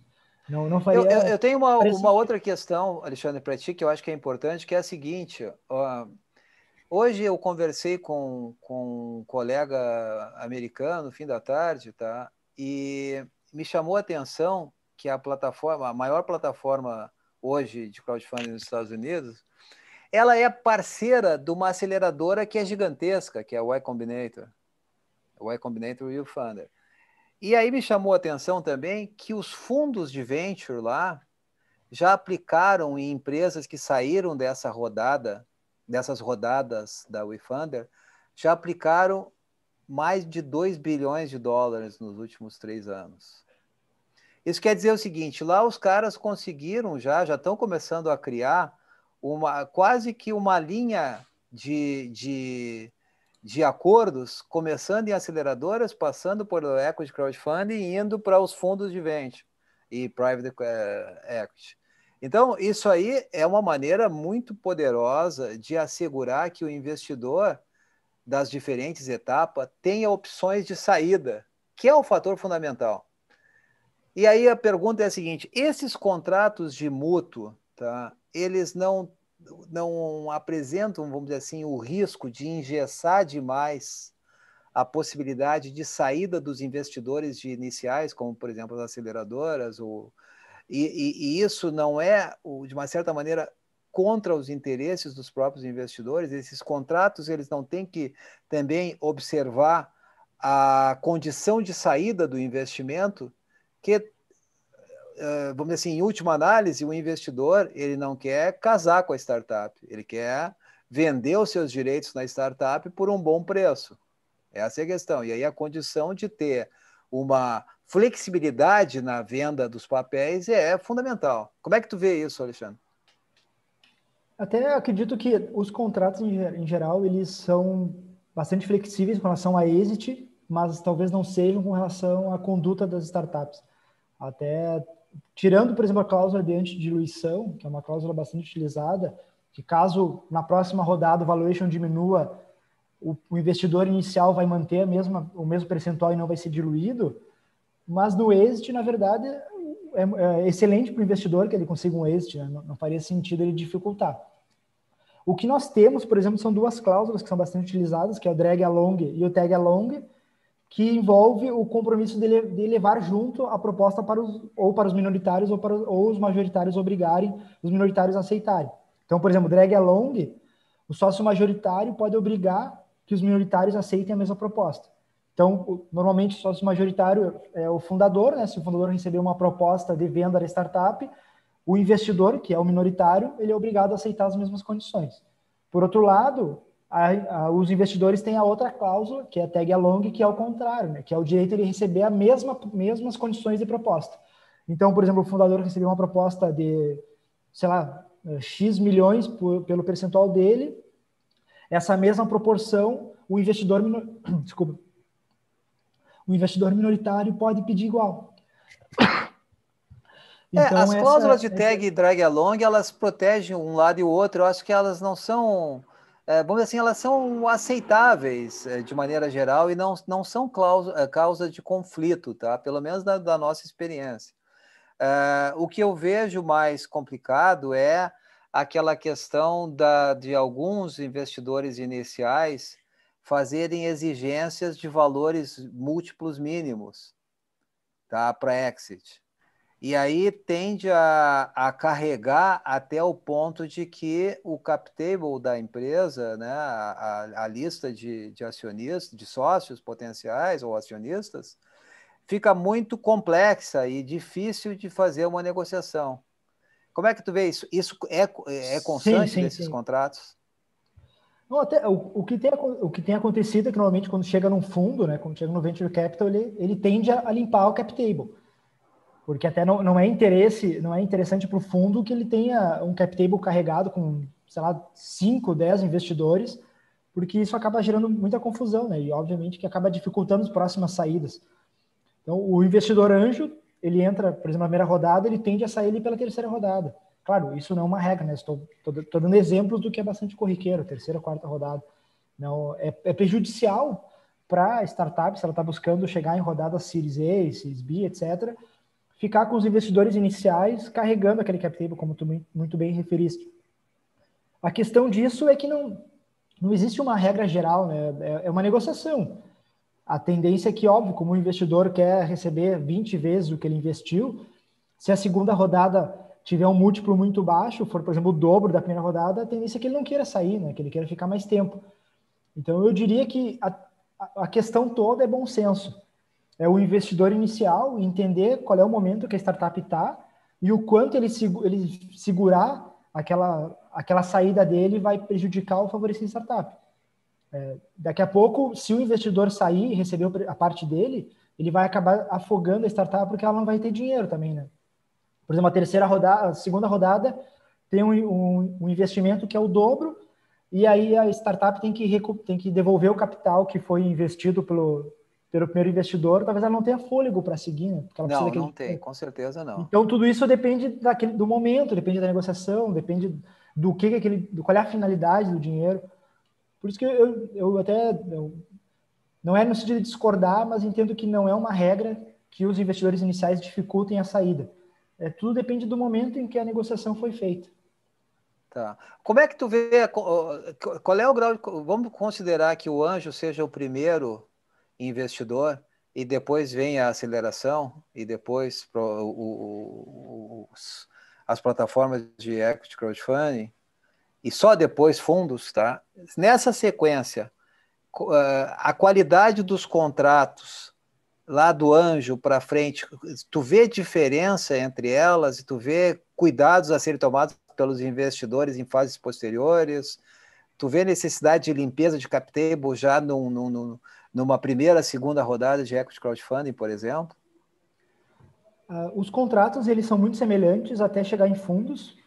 Não faria... Eu tenho uma Parece... outra questão, Alexandre, para ti, que eu acho que é importante, que é a seguinte. Ó, hoje eu conversei com um colega americano, no fim da tarde, tá? E me chamou a atenção que a maior plataforma hoje de crowdfunding nos Estados Unidos, ela é parceira de uma aceleradora que é gigantesca, que é o Y Combinator. O Y Combinator e o Funder. E aí me chamou a atenção também que os fundos de venture lá já aplicaram em empresas que saíram dessas rodadas da WeFunder, já aplicaram mais de 2 bilhões de dólares nos últimos 3 anos. Isso quer dizer o seguinte, lá os caras conseguiram já estão começando a criar quase que uma linha de acordos, começando em aceleradoras, passando por equity crowdfunding e indo para os fundos de venture e private equity. Então, isso aí é uma maneira muito poderosa de assegurar que o investidor das diferentes etapas tenha opções de saída, que é o fator fundamental. E aí a pergunta é a seguinte, esses contratos de mútuo, tá, eles não apresentam, vamos dizer assim, o risco de engessar demais a possibilidade de saída dos investidores iniciais, como, por exemplo, as aceleradoras, e isso não é, de uma certa maneira, contra os interesses dos próprios investidores. Esses contratos eles não têm que também observar a condição de saída do investimento, que, vamos dizer assim, em última análise, o investidor ele não quer casar com a startup, ele quer vender os seus direitos na startup por um bom preço. Essa é a questão. E aí a condição de ter uma flexibilidade na venda dos papéis é fundamental. Como é que tu vê isso, Alexandre? Até acredito que os contratos, em geral, eles são bastante flexíveis com relação a exit, mas talvez não sejam com relação à conduta das startups. Até tirando, por exemplo, a cláusula de antidiluição, que é uma cláusula bastante utilizada, que caso na próxima rodada o valuation diminua, o investidor inicial vai manter o mesmo percentual e não vai ser diluído, mas no exit, na verdade, é excelente para o investidor que ele consiga um exit, né? Não faria sentido ele dificultar. O que nós temos, por exemplo, são duas cláusulas que são bastante utilizadas, que é o drag along e o tag along, que envolve o compromisso de levar junto a proposta para os minoritários ou os majoritários obrigarem os minoritários a aceitarem. Então, por exemplo, drag along, o sócio majoritário pode obrigar que os minoritários aceitem a mesma proposta. Então, normalmente, o sócio majoritário é o fundador, né? Se o fundador receber uma proposta de venda da startup, o investidor, que é o minoritário, ele é obrigado a aceitar as mesmas condições. Por outro lado, os investidores têm a outra cláusula, que é a tag along, que é o contrário, né? Que é o direito de receber as mesmas condições de proposta. Então, por exemplo, o fundador recebeu uma proposta de, sei lá, X milhões pelo percentual dele, essa mesma proporção, o investidor minoritário pode pedir igual. Então, as cláusulas de tag e drag along, elas protegem um lado e o outro. Eu acho que elas não são, vamos dizer assim, elas são aceitáveis de maneira geral e não são causa de conflito, tá? Pelo menos da nossa experiência. O que eu vejo mais complicado é aquela questão de alguns investidores iniciais fazerem exigências de valores múltiplos mínimos, tá, para exit. E aí tende a carregar até o ponto de que o cap table da empresa, né, a lista de acionistas, de sócios potenciais ou acionistas, fica muito complexa e difícil de fazer uma negociação. Como é que tu vê isso? Isso é constante desses contratos? Não, até, o que tem acontecido é que normalmente quando chega num fundo, né, quando chega no venture capital, ele tende a limpar o cap table. Porque até não é interessante para o fundo que ele tenha um cap table carregado com, sei lá, 5, 10 investidores, porque isso acaba gerando muita confusão, né? E obviamente que acaba dificultando as próximas saídas. Então, o investidor anjo, ele entra, por exemplo, na primeira rodada, ele tende a sair ali pela terceira rodada. Claro, isso não é uma regra, né? Estou dando exemplos do que é bastante corriqueiro, terceira, quarta rodada. Não, é prejudicial para a startup, se ela está buscando chegar em rodadas Series A, Series B, etc., ficar com os investidores iniciais carregando aquele cap table, como tu muito bem referiste. A questão disso é que não existe uma regra geral, né? É uma negociação. A tendência é que, óbvio, como o investidor quer receber 20 vezes o que ele investiu, se a segunda rodada tiver um múltiplo muito baixo, for, por exemplo, o dobro da primeira rodada, a tendência é que ele não queira sair, né? Que ele queira ficar mais tempo. Então, eu diria que a questão toda é bom senso. É o investidor inicial entender qual é o momento que a startup está e o quanto ele segurar aquela saída dele vai prejudicar ou favorecer a startup. Daqui a pouco, se o investidor sair e receber a parte dele, ele vai acabar afogando a startup porque ela não vai ter dinheiro também, né? Por exemplo, a segunda rodada tem um investimento que é o dobro e aí a startup tem que devolver o capital que foi investido pelo primeiro investidor. Talvez ela não tenha fôlego para seguir, né? Porque ela precisa Não, daquele não tem, dinheiro. com certeza não. Então, tudo isso depende do momento, depende da negociação, depende do qual é a finalidade do dinheiro. Por isso que não é no sentido de discordar, mas entendo que não é uma regra que os investidores iniciais dificultem a saída. Tudo depende do momento em que a negociação foi feita. Tá. Como é que tu vê, qual é o grau de, vamos considerar que o anjo seja o primeiro investidor e depois vem a aceleração e depois as plataformas de equity crowdfunding e só depois fundos, tá? Nessa sequência, a qualidade dos contratos lá do anjo para frente, tu vê diferença entre elas e tu vê cuidados a serem tomados pelos investidores em fases posteriores? Tu vê necessidade de limpeza de cap table já numa primeira, segunda rodada de equity crowdfunding, por exemplo? Os contratos, eles são muito semelhantes até chegar em fundos.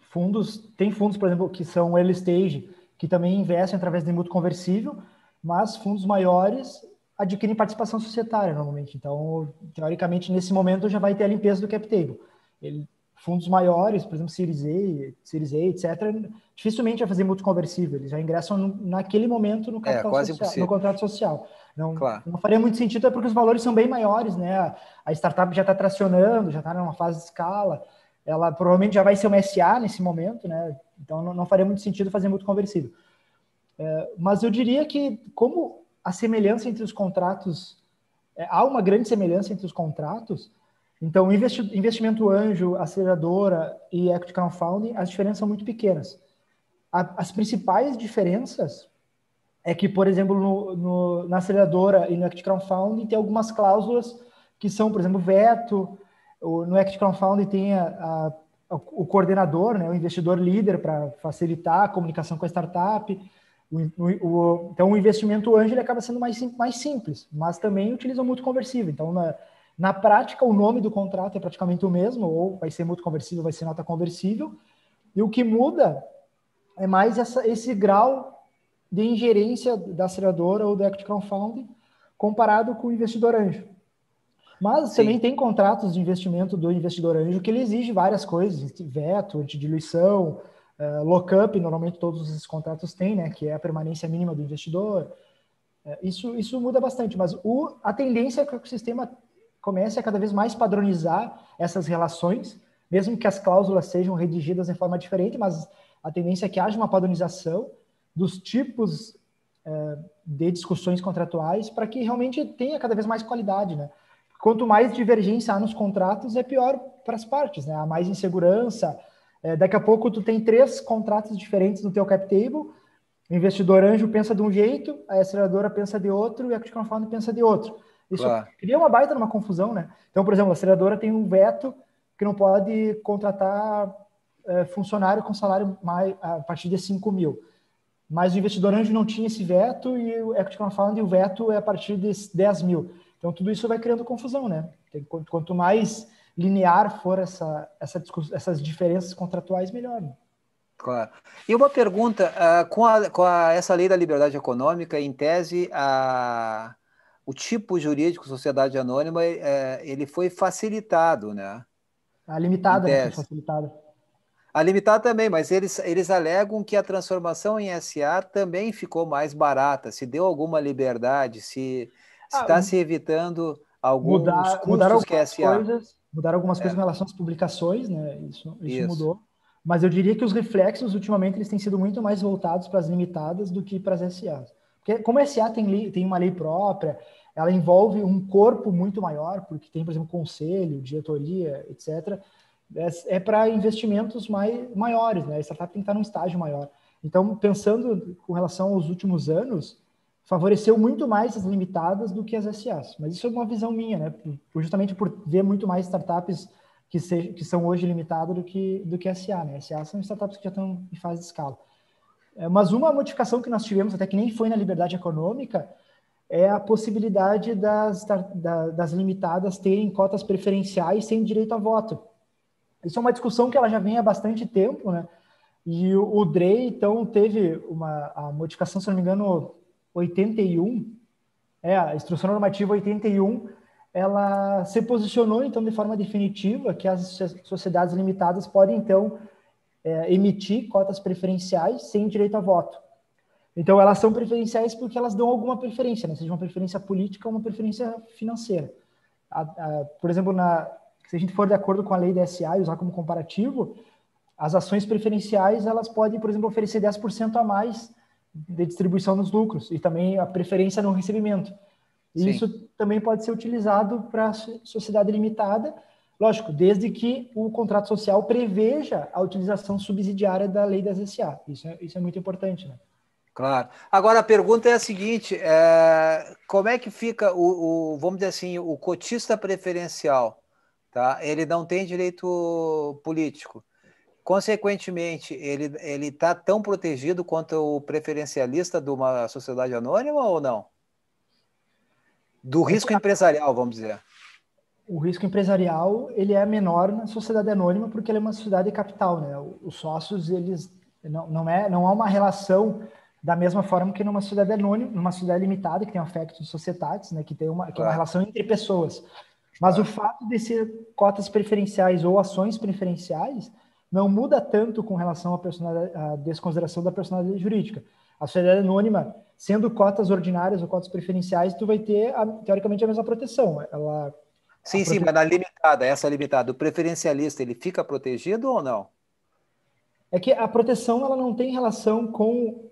Tem fundos, por exemplo, que são early stage, que também investem através de mútuo conversível, mas fundos maiores adquirem participação societária, normalmente. Então, teoricamente, nesse momento já vai ter a limpeza do cap table. Fundos maiores, por exemplo, Series A, etc., dificilmente vai fazer mútuo conversível. Eles já ingressam naquele momento no capital Quase social, no impossível. contrato social. Claro. Não faria muito sentido, é porque os valores são bem maiores, né? A startup já está tracionando, já está numa fase de escala, ela provavelmente já vai ser uma SA nesse momento, né? Então não faria muito sentido fazer mútuo conversível. Mas eu diria que, como a semelhança entre os contratos, há uma grande semelhança entre os contratos, então investimento anjo, aceleradora e equity crowdfunding, as diferenças são muito pequenas. As principais diferenças é que, por exemplo, na aceleradora e no equity crowdfunding tem algumas cláusulas que são, por exemplo, veto. No equity crowdfunding tem o coordenador, né, o investidor líder para facilitar a comunicação com a startup. Então, o investimento anjo ele acaba sendo mais simples, mas também utiliza o mútuo conversível. Então, na prática, o nome do contrato é praticamente o mesmo, ou vai ser mútuo conversível, vai ser nota conversível, e o que muda é mais esse grau de ingerência da aceleradora ou do equity crowdfunding comparado com o investidor anjo. Mas Sim. também tem contratos de investimento do investidor anjo que ele exige várias coisas, veto, antidiluição, lock-up, normalmente todos esses contratos têm, né, que é a permanência mínima do investidor. Isso muda bastante, mas a tendência é que o ecossistema comece a cada vez mais padronizar essas relações, mesmo que as cláusulas sejam redigidas de forma diferente, mas a tendência é que haja uma padronização dos tipos de discussões contratuais para que realmente tenha cada vez mais qualidade, né? Quanto mais divergência há nos contratos, é pior para as partes, né? Há mais insegurança. Daqui a pouco tu tem 3 contratos diferentes no teu cap table, o investidor anjo pensa de um jeito, a aceleradora pensa de outro e a equity crowdfunding pensa de outro. Isso cria uma baita numa confusão, né? Então, por exemplo, a aceleradora tem um veto que não pode contratar funcionário com salário a partir de 5 mil. Mas o investidor anjo não tinha esse veto e o equity crowdfunding, o veto é a partir de 10 mil. Então, tudo isso vai criando confusão, né? Quanto mais linear for essas diferenças contratuais, melhor. Né? Claro. E uma pergunta, essa lei da liberdade econômica, em tese, o tipo jurídico sociedade anônima, ele foi facilitado, né? A limitada, né, foi facilitada. A limitada também, mas eles alegam que a transformação em SA também ficou mais barata, se deu alguma liberdade, se Ah, está se evitando alguns mudaram custos que a algumas SA. coisas, mudaram algumas coisas É, em relação às publicações, né? Isso isso. mudou. Mas eu diria que os reflexos, ultimamente, eles têm sido muito mais voltados para as limitadas do que para as SAs. Porque como a SA tem uma lei própria, ela envolve um corpo muito maior, porque tem, por exemplo, conselho, diretoria, etc. É para investimentos maiores, né? A startup tem que estar num estágio maior. Então, pensando com relação aos últimos anos, favoreceu muito mais as limitadas do que as SAs. Mas isso é uma visão minha, né? Justamente por ver muito mais startups que são hoje limitadas do que SA, né? SA são startups que já estão em fase de escala. Mas uma modificação que nós tivemos, até que nem foi na liberdade econômica, é a possibilidade das limitadas terem cotas preferenciais sem direito a voto. Isso é uma discussão que ela já vem há bastante tempo, né? E o DRE, então, teve a modificação, se não me engano, 81, a Instrução Normativa 81, ela se posicionou, então, de forma definitiva que as sociedades limitadas podem, então, emitir cotas preferenciais sem direito a voto. Então, elas são preferenciais porque elas dão alguma preferência, né? Seja uma preferência política ou uma preferência financeira. Por exemplo, se a gente for de acordo com a lei da SA e usar como comparativo, as ações preferenciais, elas podem, por exemplo, oferecer 10% a mais de distribuição dos lucros e também a preferência no recebimento. E Sim. isso também pode ser utilizado para a sociedade limitada, lógico, desde que o contrato social preveja a utilização subsidiária da lei das SA. Isso é muito importante, né? Claro. Agora a pergunta é a seguinte: como é que fica vamos dizer assim, o cotista preferencial? Tá? Ele não tem direito político. Consequentemente, ele está tão protegido quanto o preferencialista de uma sociedade anônima ou não? Do É que risco empresarial, vamos dizer. o risco empresarial ele é menor na sociedade anônima porque ele é uma sociedade capital, né? Os sócios eles não há uma relação da mesma forma que numa sociedade anônima, numa sociedade limitada que tem affectus societatis, né? Que é uma Claro, relação entre pessoas. Mas o claro. fato de ser cotas preferenciais ou ações preferenciais não muda tanto com relação à desconsideração da personalidade jurídica. A sociedade anônima, sendo cotas ordinárias ou cotas preferenciais, tu vai ter, teoricamente, a mesma proteção. Sim, mas na limitada, essa limitada, o preferencialista, ele fica protegido ou não? É que a proteção ela não tem relação com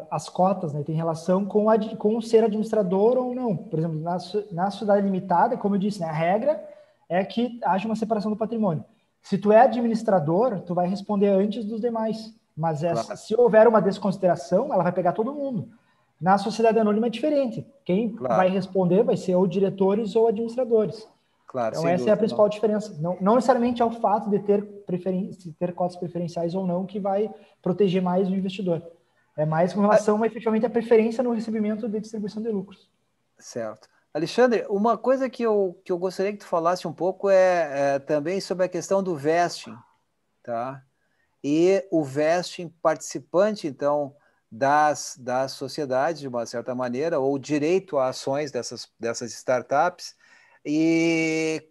as cotas, né? Tem relação com ser administrador ou não. Por exemplo, na sociedade limitada, como eu disse, né? A regra é que haja uma separação do patrimônio. Se tu é administrador, tu vai responder antes dos demais. Mas Claro, se houver uma desconsideração, ela vai pegar todo mundo. Na sociedade anônima é diferente. Quem vai claro, responder vai ser ou diretores ou administradores. claro, Então, sem essa é a dúvida. Não. principal diferença. Não necessariamente é o fato de ter cotas preferenciais ou não que vai proteger mais o investidor. É mais com relação efetivamente à preferência no recebimento de distribuição de lucros. Certo. Alexandre, uma coisa que eu gostaria que tu falasse um pouco também sobre a questão do vesting, tá? E o vesting participante, então, das sociedades, de uma certa maneira, ou direito a ações dessas startups. E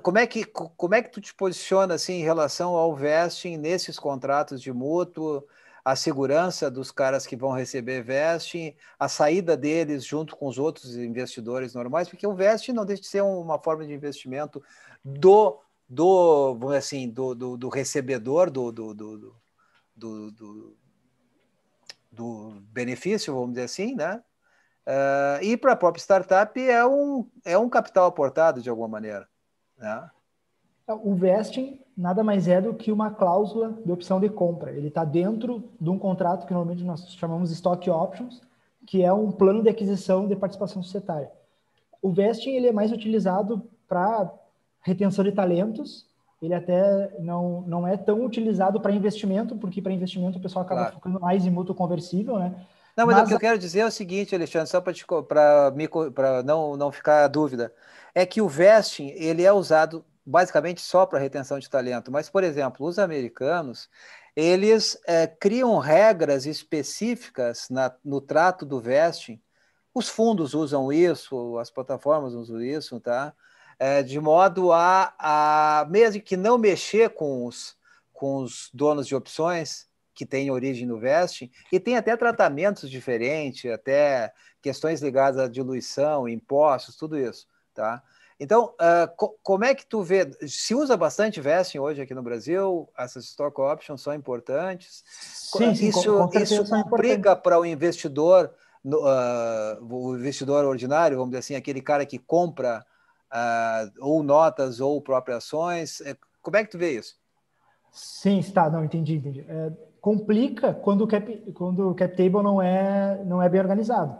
como é que tu te posiciona assim, em relação ao vesting nesses contratos de mútuo, a segurança dos caras que vão receber vesting, a saída deles junto com os outros investidores normais, porque o vesting não deixa de ser uma forma de investimento vamos dizer assim, do recebedor do, do benefício, vamos dizer assim, né? E para a própria startup é um capital aportado de alguma maneira, né? O vesting nada mais é do que uma cláusula de opção de compra. Ele está dentro de um contrato que normalmente nós chamamos de stock options, que é um plano de aquisição de participação societária. O vesting ele é mais utilizado para retenção de talentos. Ele até não é tão utilizado para investimento, porque para investimento o pessoal acaba Claro. focando mais em mútuo conversível, né? Não, mas o que Mas eu quero dizer é o seguinte, Alexandre, só para não ficar a dúvida, é que o vesting ele é usado basicamente só para retenção de talento, mas, por exemplo, os americanos, eles criam regras específicas no trato do vesting, os fundos usam isso, as plataformas usam isso, tá? De modo a mesmo que não mexer com com os donos de opções que têm origem no vesting, e tem até tratamentos diferentes, até questões ligadas à diluição, impostos, tudo isso, tá? Então, como é que tu vê? Se usa bastante vesting hoje aqui no Brasil? Essas stock options são importantes? Sim, sim, com certeza Isso são complica importantes. para o investidor, o investidor ordinário, vamos dizer assim, aquele cara que compra ou notas ou próprias ações. Como é que tu vê isso? Sim, está, não, entendi. Complica quando o cap table não é bem organizado.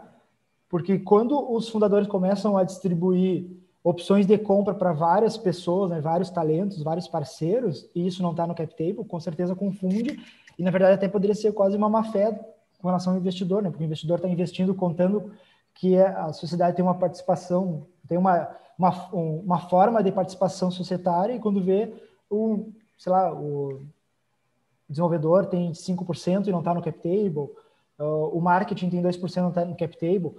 Porque quando os fundadores começam a distribuir opções de compra para várias pessoas, né, vários talentos, vários parceiros, e isso não está no cap table, com certeza confunde, e na verdade até poderia ser quase uma má-fé com relação ao investidor, né, porque o investidor está investindo contando que a sociedade tem uma participação, tem uma forma de participação societária, e quando vê sei lá, o desenvolvedor tem 5% e não está no cap table, o marketing tem 2% e não está no cap table.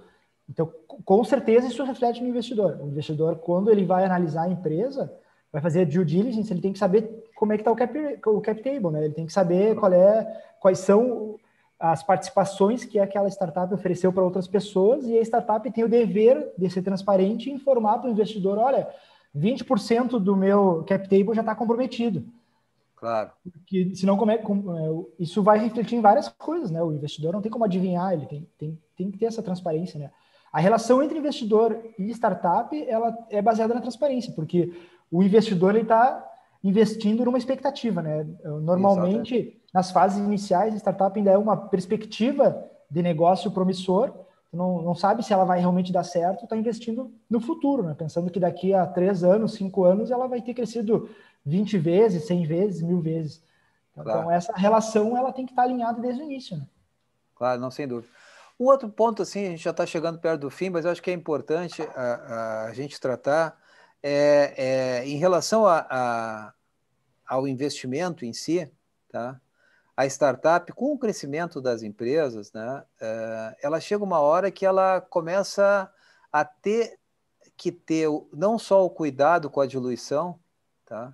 Então, com certeza, isso reflete no investidor. O investidor, quando ele vai analisar a empresa, vai fazer a due diligence, ele tem que saber como é que está o cap table, né? Ele tem que saber quais são as participações que aquela startup ofereceu para outras pessoas, e a startup tem o dever de ser transparente e informar para o investidor, olha, 20% do meu cap table já está comprometido. Claro. Porque senão isso vai refletir em várias coisas, né? O investidor não tem como adivinhar, ele tem que ter essa transparência, né? A relação entre investidor e startup, ela é baseada na transparência, porque o investidor ele está investindo numa expectativa, né? Normalmente, Exatamente. nas fases iniciais, a startup ainda é uma perspectiva de negócio promissor, não sabe se ela vai realmente dar certo, está investindo no futuro, né? Pensando que daqui a 3 anos, 5 anos, ela vai ter crescido 20 vezes, 100 vezes, 1000 vezes. Então, Claro. essa relação ela tem que estar alinhada desde o início, né? Claro, não, sem dúvida. Um outro ponto, assim, a gente já está chegando perto do fim, mas eu acho que é importante a gente tratar em relação ao investimento em si, tá? A startup, com o crescimento das empresas, né, ela chega uma hora que ela começa a ter que ter não só o cuidado com a diluição, tá?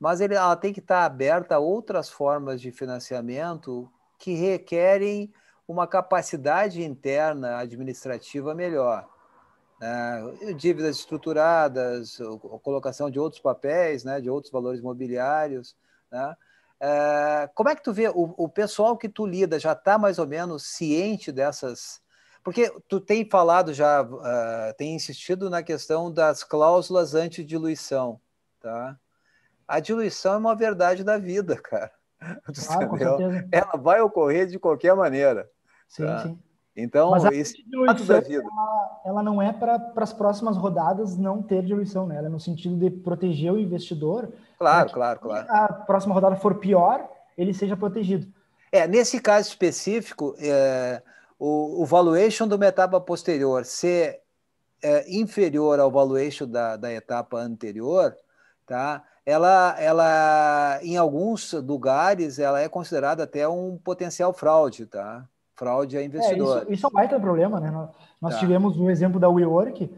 Mas ela tem que estar aberta a outras formas de financiamento que requerem uma capacidade interna administrativa melhor, né? Dívidas estruturadas, a colocação de outros papéis, né, de outros valores imobiliários, né? Como é que tu vê, o pessoal que tu lida já está mais ou menos ciente dessas... Porque tu tem falado já, tem insistido na questão das cláusulas anti-diluição, tá? A diluição é uma verdade da vida, cara. Claro, com Entendeu? certeza. Ela vai ocorrer de qualquer maneira, Sim, tá? sim. Mas Então, a esse é o fato da diluição, vida. ela não é para as próximas rodadas não ter diluição, né? Ela é no sentido de proteger o investidor para Claro, que, claro, se claro. a próxima rodada for pior, ele seja protegido. Nesse caso específico, o valuation de uma etapa posterior ser inferior ao valuation da etapa anterior, tá? Em alguns lugares, ela é considerada até um potencial fraude, tá? Fraude a Isso é um investidores, baita problema, né? Nós tá? tivemos o exemplo da WeWork,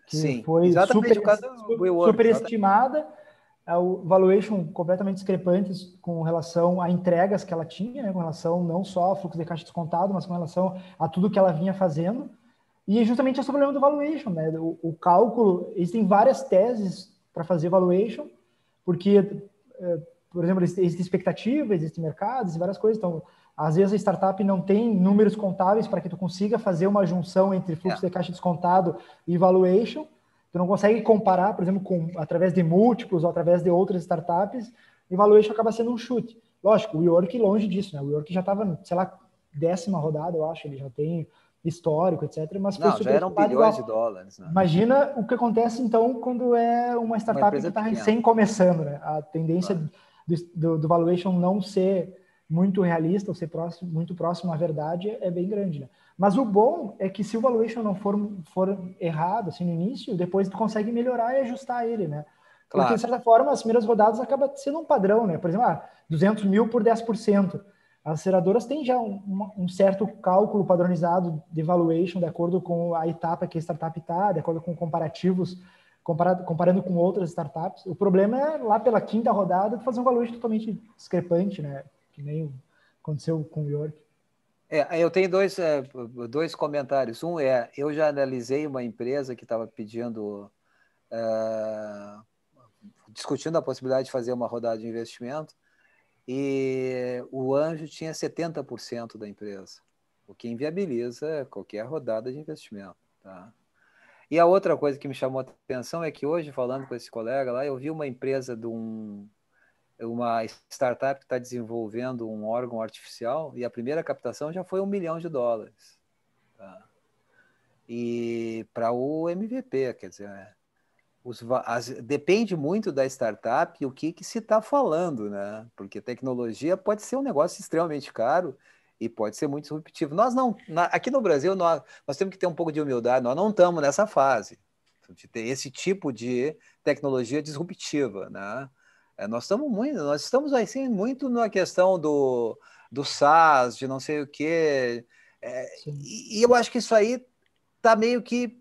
que Sim, foi exatamente o caso do WeWork, exatamente. superestimada, o valuation completamente discrepantes com relação a entregas que ela tinha, né? Com relação não só ao fluxo de caixa descontado, mas com relação a tudo que ela vinha fazendo. E justamente esse é o problema do valuation, né? O cálculo, existem várias teses para fazer valuation, porque, por exemplo, existe expectativa, existe mercado, existe várias coisas. Então, às vezes a startup não tem números contábeis para que tu consiga fazer uma junção entre É, fluxo de caixa descontado e valuation. Tu não consegue comparar, por exemplo, através de múltiplos ou através de outras startups, e valuation acaba sendo um chute. Lógico, o WeWork longe disso, né? O WeWork já estava, sei lá, 10ª rodada, eu acho, ele já tem histórico, etc., mas foi não, já eram superestimado bilhões de igual. dólares, né? Imagina o que acontece, então, quando é uma Uma startup que empresa está pequena, recém começando, né? A tendência claro. do valuation não ser muito realista, ou ser muito próximo à verdade, é bem grande, né? Mas o bom é que se o valuation não for errado, assim, no início, depois tu consegue melhorar e ajustar ele, né? Porque, de Claro. certa forma, as primeiras rodadas acaba sendo um padrão, né? Por exemplo, 200 mil por 10%. As aceleradoras têm já um certo cálculo padronizado de valuation de acordo com a etapa que a startup está, de acordo com comparativos comparando com outras startups. O problema é lá pela quinta rodada tu fazer um valuation totalmente discrepante, né? Que nem aconteceu com o York. Eu tenho dois comentários. Um é, eu já analisei uma empresa que estava pedindo, discutindo a possibilidade de fazer uma rodada de investimento, e o anjo tinha 70% da empresa, o que inviabiliza qualquer rodada de investimento. Tá? E a outra coisa que me chamou a atenção é que hoje, falando com esse colega lá, eu vi uma empresa uma startup que está desenvolvendo um órgão artificial e a primeira captação já foi $1 milhão. Tá? E para o MVP, quer dizer, depende muito da startup e o que se está falando, né? Porque tecnologia pode ser um negócio extremamente caro e pode ser muito disruptivo. Nós não, aqui no Brasil, nós temos que ter um pouco de humildade, nós não estamos nessa fase de ter esse tipo de tecnologia disruptiva, né? Nós estamos assim, muito na questão do SaaS, de não sei o quê, e eu acho que isso aí está meio que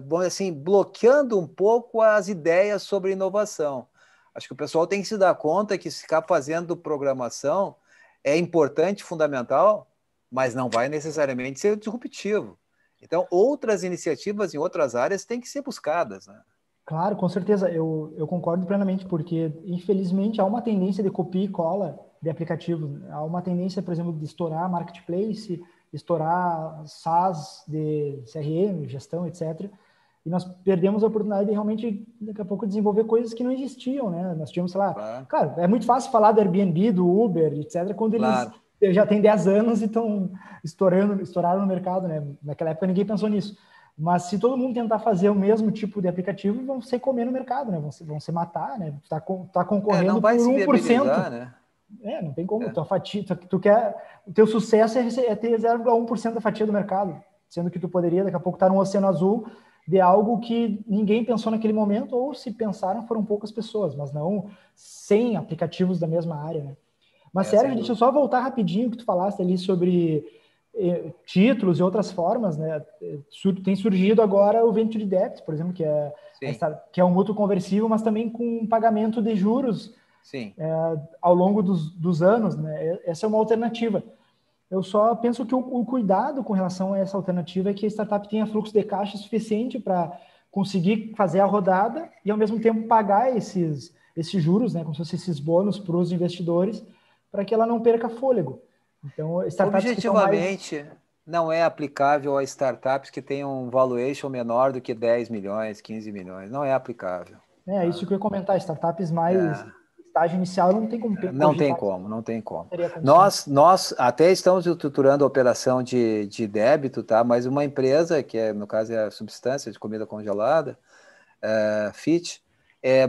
bom, assim, bloqueando um pouco as ideias sobre inovação. Acho que o pessoal tem que se dar conta que ficar fazendo programação é importante, fundamental, mas não vai necessariamente ser disruptivo. Então, outras iniciativas em outras áreas têm que ser buscadas, né? Claro, com certeza, eu concordo plenamente, porque infelizmente há uma tendência de copia e cola de aplicativos. Há uma tendência, por exemplo, de estourar marketplace, estourar SaaS de CRM, gestão, etc. E nós perdemos a oportunidade de realmente, daqui a pouco, desenvolver coisas que não existiam, né? Nós tínhamos, sei lá, Claro. Cara, é muito fácil falar do Airbnb, do Uber, etc., quando eles já têm 10 anos e estão estouraram no mercado, né? Naquela época ninguém pensou nisso. Mas se todo mundo tentar fazer o mesmo tipo de aplicativo, vão se comer no mercado, né? Vão se matar, né? Tá concorrendo não vai por se 1%. viabilizar, né? Não tem como. Tua fatia, tu quer, o teu sucesso é ter 0,1% da fatia do mercado, sendo que tu poderia daqui a pouco estar num oceano azul de algo que ninguém pensou naquele momento, ou se pensaram foram poucas pessoas, mas não 100 aplicativos da mesma área, né? Mas Sérgio, deixa eu só voltar rapidinho que tu falaste ali sobre títulos e outras formas, né? Tem surgido agora o Venture Debt, por exemplo, que é um mútuo conversível, mas também com pagamento de juros ao longo dos anos, né? Essa é uma alternativa. Eu só penso que o cuidado com relação a essa alternativa é que a startup tenha fluxo de caixa suficiente para conseguir fazer a rodada e, ao mesmo tempo, pagar esses juros, né? Como se fossem esses bônus para os investidores, para que ela não perca fôlego. Então, startups objetivamente, não é aplicável a startups que tenham um valuation menor do que 10 milhões, 15 milhões. Não é aplicável. Isso que eu ia comentar. Startups mais estágio inicial não tem como Não tem como, não tem como. Nós até estamos estruturando a operação de débito, tá? Mas uma empresa, que no caso é a substância de comida congelada, Fit,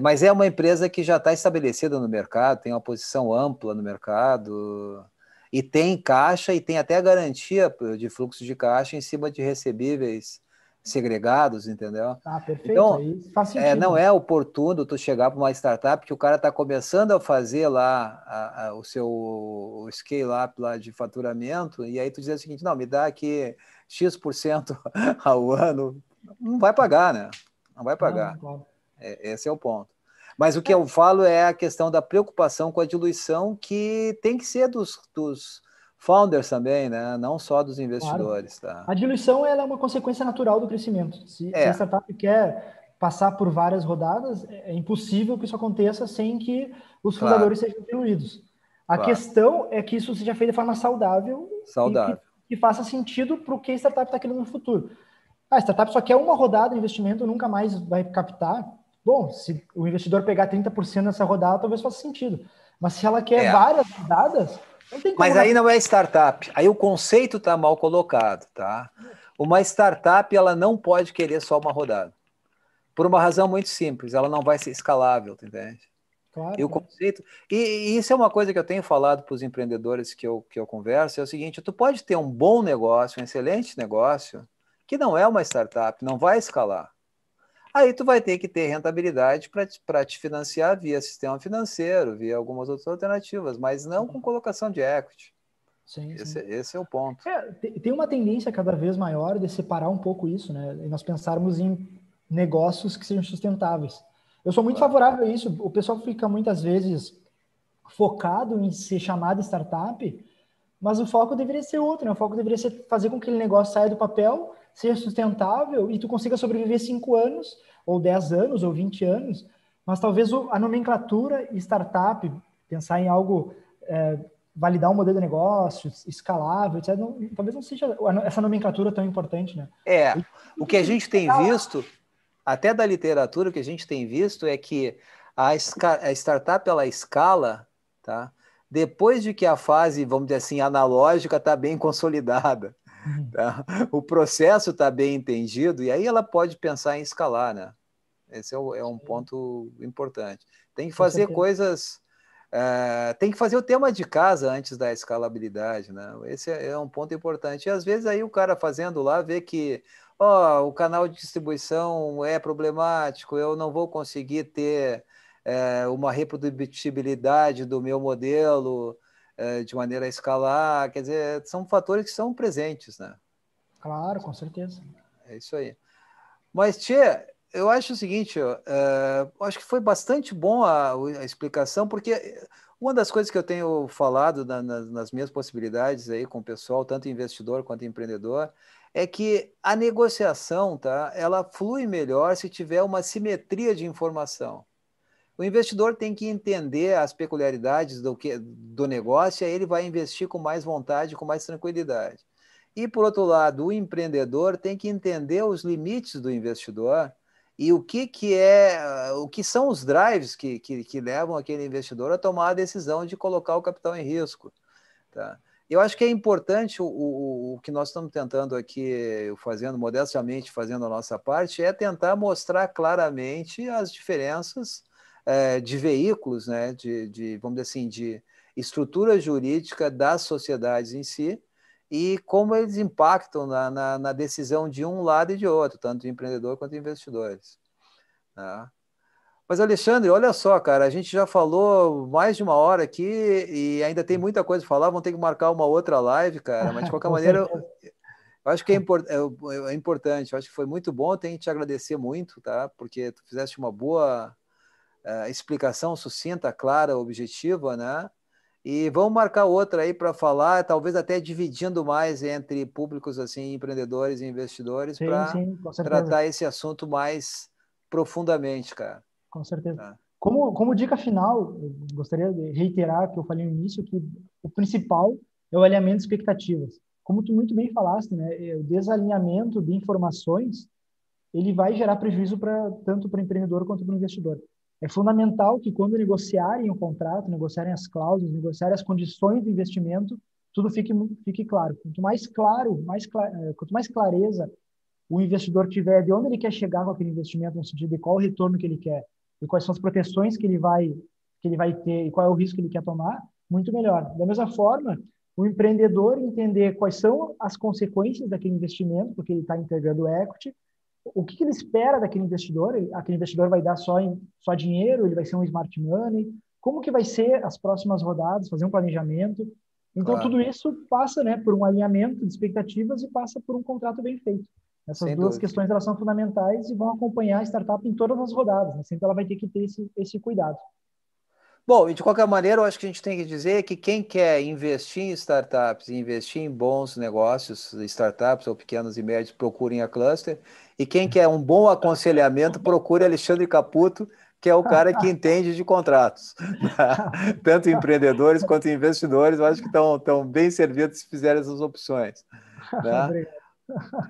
mas é uma empresa que já está estabelecida no mercado, tem uma posição ampla no mercado, e tem caixa, e tem até garantia de fluxo de caixa em cima de recebíveis segregados, entendeu? Perfeito, então, aí faz sentido. Não é oportuno tu chegar para uma startup que o cara está começando a fazer lá o seu scale-up lá de faturamento, e aí tu diz o seguinte, não, me dá aqui X% ao ano, não vai pagar, né? Não vai pagar. Claro. Esse é o ponto. Mas o que eu falo é a questão da preocupação com a diluição, que tem que ser dos founders também, né? Não só dos investidores. Claro. Tá? A diluição ela é uma consequência natural do crescimento. Se a startup quer passar por várias rodadas, é impossível que isso aconteça sem que os fundadores sejam diluídos. A questão é que isso seja feito de forma saudável. E que faça sentido para o que a startup está querendo no futuro. A startup só quer uma rodada de investimento, nunca mais vai captar. Bom, se o investidor pegar 30% nessa rodada, talvez faça sentido. Mas se ela quer várias rodadas, não tem como. Mas aí não é startup. Aí o conceito está mal colocado, tá? Uma startup, ela não pode querer só uma rodada. Por uma razão muito simples, ela não vai ser escalável, entende? Claro. E o conceito... E isso é uma coisa que eu tenho falado para os empreendedores que eu converso, é o seguinte, tu pode ter um bom negócio, um excelente negócio, que não é uma startup, não vai escalar. Aí tu vai ter que ter rentabilidade para te financiar via sistema financeiro, via algumas outras alternativas, mas não com colocação de equity. Sim. Esse é o ponto. Tem uma tendência cada vez maior de separar um pouco isso, né? E nós pensarmos em negócios que sejam sustentáveis. Eu sou muito favorável a isso. O pessoal fica muitas vezes focado em ser chamado startup, mas o foco deveria ser outro, né? O foco deveria ser fazer com que aquele negócio saia do papel, seja sustentável e tu consiga sobreviver 5 anos, ou 10 anos, ou 20 anos, mas talvez a nomenclatura startup, pensar em algo, validar um modelo de negócio, escalável, etc., talvez não seja essa nomenclatura tão importante, né? O que a gente tem visto, até da literatura, o que a gente tem visto é que a startup, ela escala, tá? Depois de que a fase, vamos dizer assim, analógica está bem consolidada, tá? O processo está bem entendido, e aí ela pode pensar em escalar, né? Esse é um ponto importante. Tem que fazer coisas... tem que fazer o tema de casa antes da escalabilidade, né? Esse é um ponto importante. E às vezes aí o cara fazendo lá vê que o canal de distribuição é problemático, eu não vou conseguir ter uma reprodutibilidade do meu modelo de maneira a escalar. Quer dizer, são fatores que são presentes, né? Claro, com certeza. É isso aí. Mas, Tchê, eu acho o seguinte, acho que foi bastante bom a explicação, porque uma das coisas que eu tenho falado nas minhas possibilidades aí com o pessoal, tanto investidor quanto empreendedor, é que a negociação, tá, ela flui melhor se tiver uma simetria de informação. O investidor tem que entender as peculiaridades do negócio, e aí ele vai investir com mais vontade, com mais tranquilidade. E, por outro lado, o empreendedor tem que entender os limites do investidor e o que são os drives que levam aquele investidor a tomar a decisão de colocar o capital em risco. Tá? Eu acho que é importante o que nós estamos tentando aqui, modestamente fazendo a nossa parte, é tentar mostrar claramente as diferenças de veículos, né, vamos dizer assim, de estrutura jurídica das sociedades em si, e como eles impactam na decisão de um lado e de outro, tanto de empreendedor quanto de investidores. Tá? Mas, Alexandre, olha só, cara, a gente já falou mais de uma hora aqui e ainda tem muita coisa para falar, vamos ter que marcar uma outra live, cara, mas de qualquer maneira, eu acho que é importante, eu acho que foi muito bom, tenho que te agradecer muito, tá? Porque tu fizeste uma boa explicação sucinta, clara, objetiva, né? E vamos marcar outra aí para falar, talvez até dividindo mais entre públicos assim, empreendedores e investidores, para Sim, com certeza. tratar esse assunto mais profundamente, cara. Com certeza. Tá? Como dica final, eu gostaria de reiterar que eu falei no início que o principal é o alinhamento de expectativas. Como tu muito bem falaste, né, o desalinhamento de informações, ele vai gerar prejuízo tanto para o empreendedor quanto para o investidor. É fundamental que quando negociarem o contrato, negociarem as cláusulas, negociarem as condições de investimento, tudo fique claro. Quanto mais clareza o investidor tiver de onde ele quer chegar com aquele investimento, no sentido de qual o retorno que ele quer e quais são as proteções que ele vai ter e qual é o risco que ele quer tomar, muito melhor. Da mesma forma, o empreendedor entender quais são as consequências daquele investimento, porque ele está integrando equity, o que ele espera daquele investidor, aquele investidor vai dar só dinheiro, ele vai ser um smart money, como que vai ser as próximas rodadas, fazer um planejamento. Então, Claro. tudo isso passa, né, por um alinhamento de expectativas e passa por um contrato bem feito. Essas Sem duas dúvida. questões elas são fundamentais e vão acompanhar a startup em todas as rodadas. Né? Sempre ela vai ter que ter esse cuidado. Bom, e de qualquer maneira, eu acho que a gente tem que dizer que quem quer investir em startups e investir em bons negócios, startups ou pequenos e médios, procurem a Cluster. E quem quer um bom aconselhamento, procure Alexandre Caputo, que é o cara que entende de contratos. Tanto empreendedores quanto investidores, eu acho que estão bem servidos se fizerem essas opções. Né?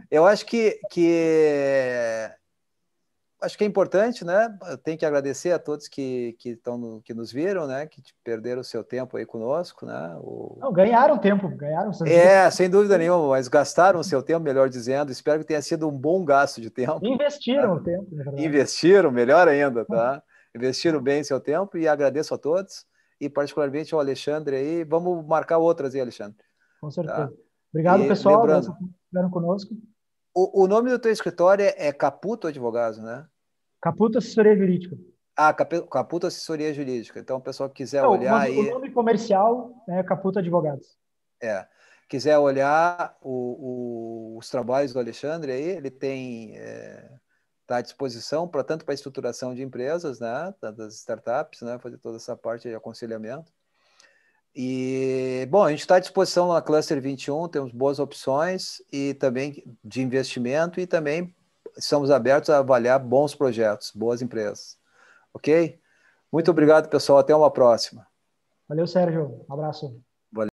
Eu acho que é importante, né? Eu tenho que agradecer a todos que nos viram, né? Que perderam o seu tempo aí conosco, né? Não, ganharam tempo, ganharam essas dicas. Sem dúvida nenhuma, mas gastaram o seu tempo, melhor dizendo. Espero que tenha sido um bom gasto de tempo. Investiram Tá? o tempo, na verdade. Investiram, melhor ainda, tá? Investiram bem seu tempo e agradeço a todos, e particularmente ao Alexandre aí. Vamos marcar outras aí, Alexandre. Com certeza. Tá? Obrigado, E pessoal, que lembrando, estiveram conosco. o nome do teu escritório é Caputo Advogados, né? Caputo Assessoria Jurídica. Caputo Assessoria Jurídica. Então, o pessoal que quiser Não, olhar mas o aí, nome comercial é Caputo Advogados. quiser olhar os trabalhos do Alexandre aí, ele tem está à disposição para tanto para a estruturação de empresas, né, das startups, né, fazer toda essa parte de aconselhamento. E, bom, a gente está à disposição na Cluster 21, temos boas opções e também de investimento e também estamos abertos a avaliar bons projetos, boas empresas. Ok? Muito obrigado, pessoal. Até uma próxima. Valeu, Sérgio. Um abraço. Valeu.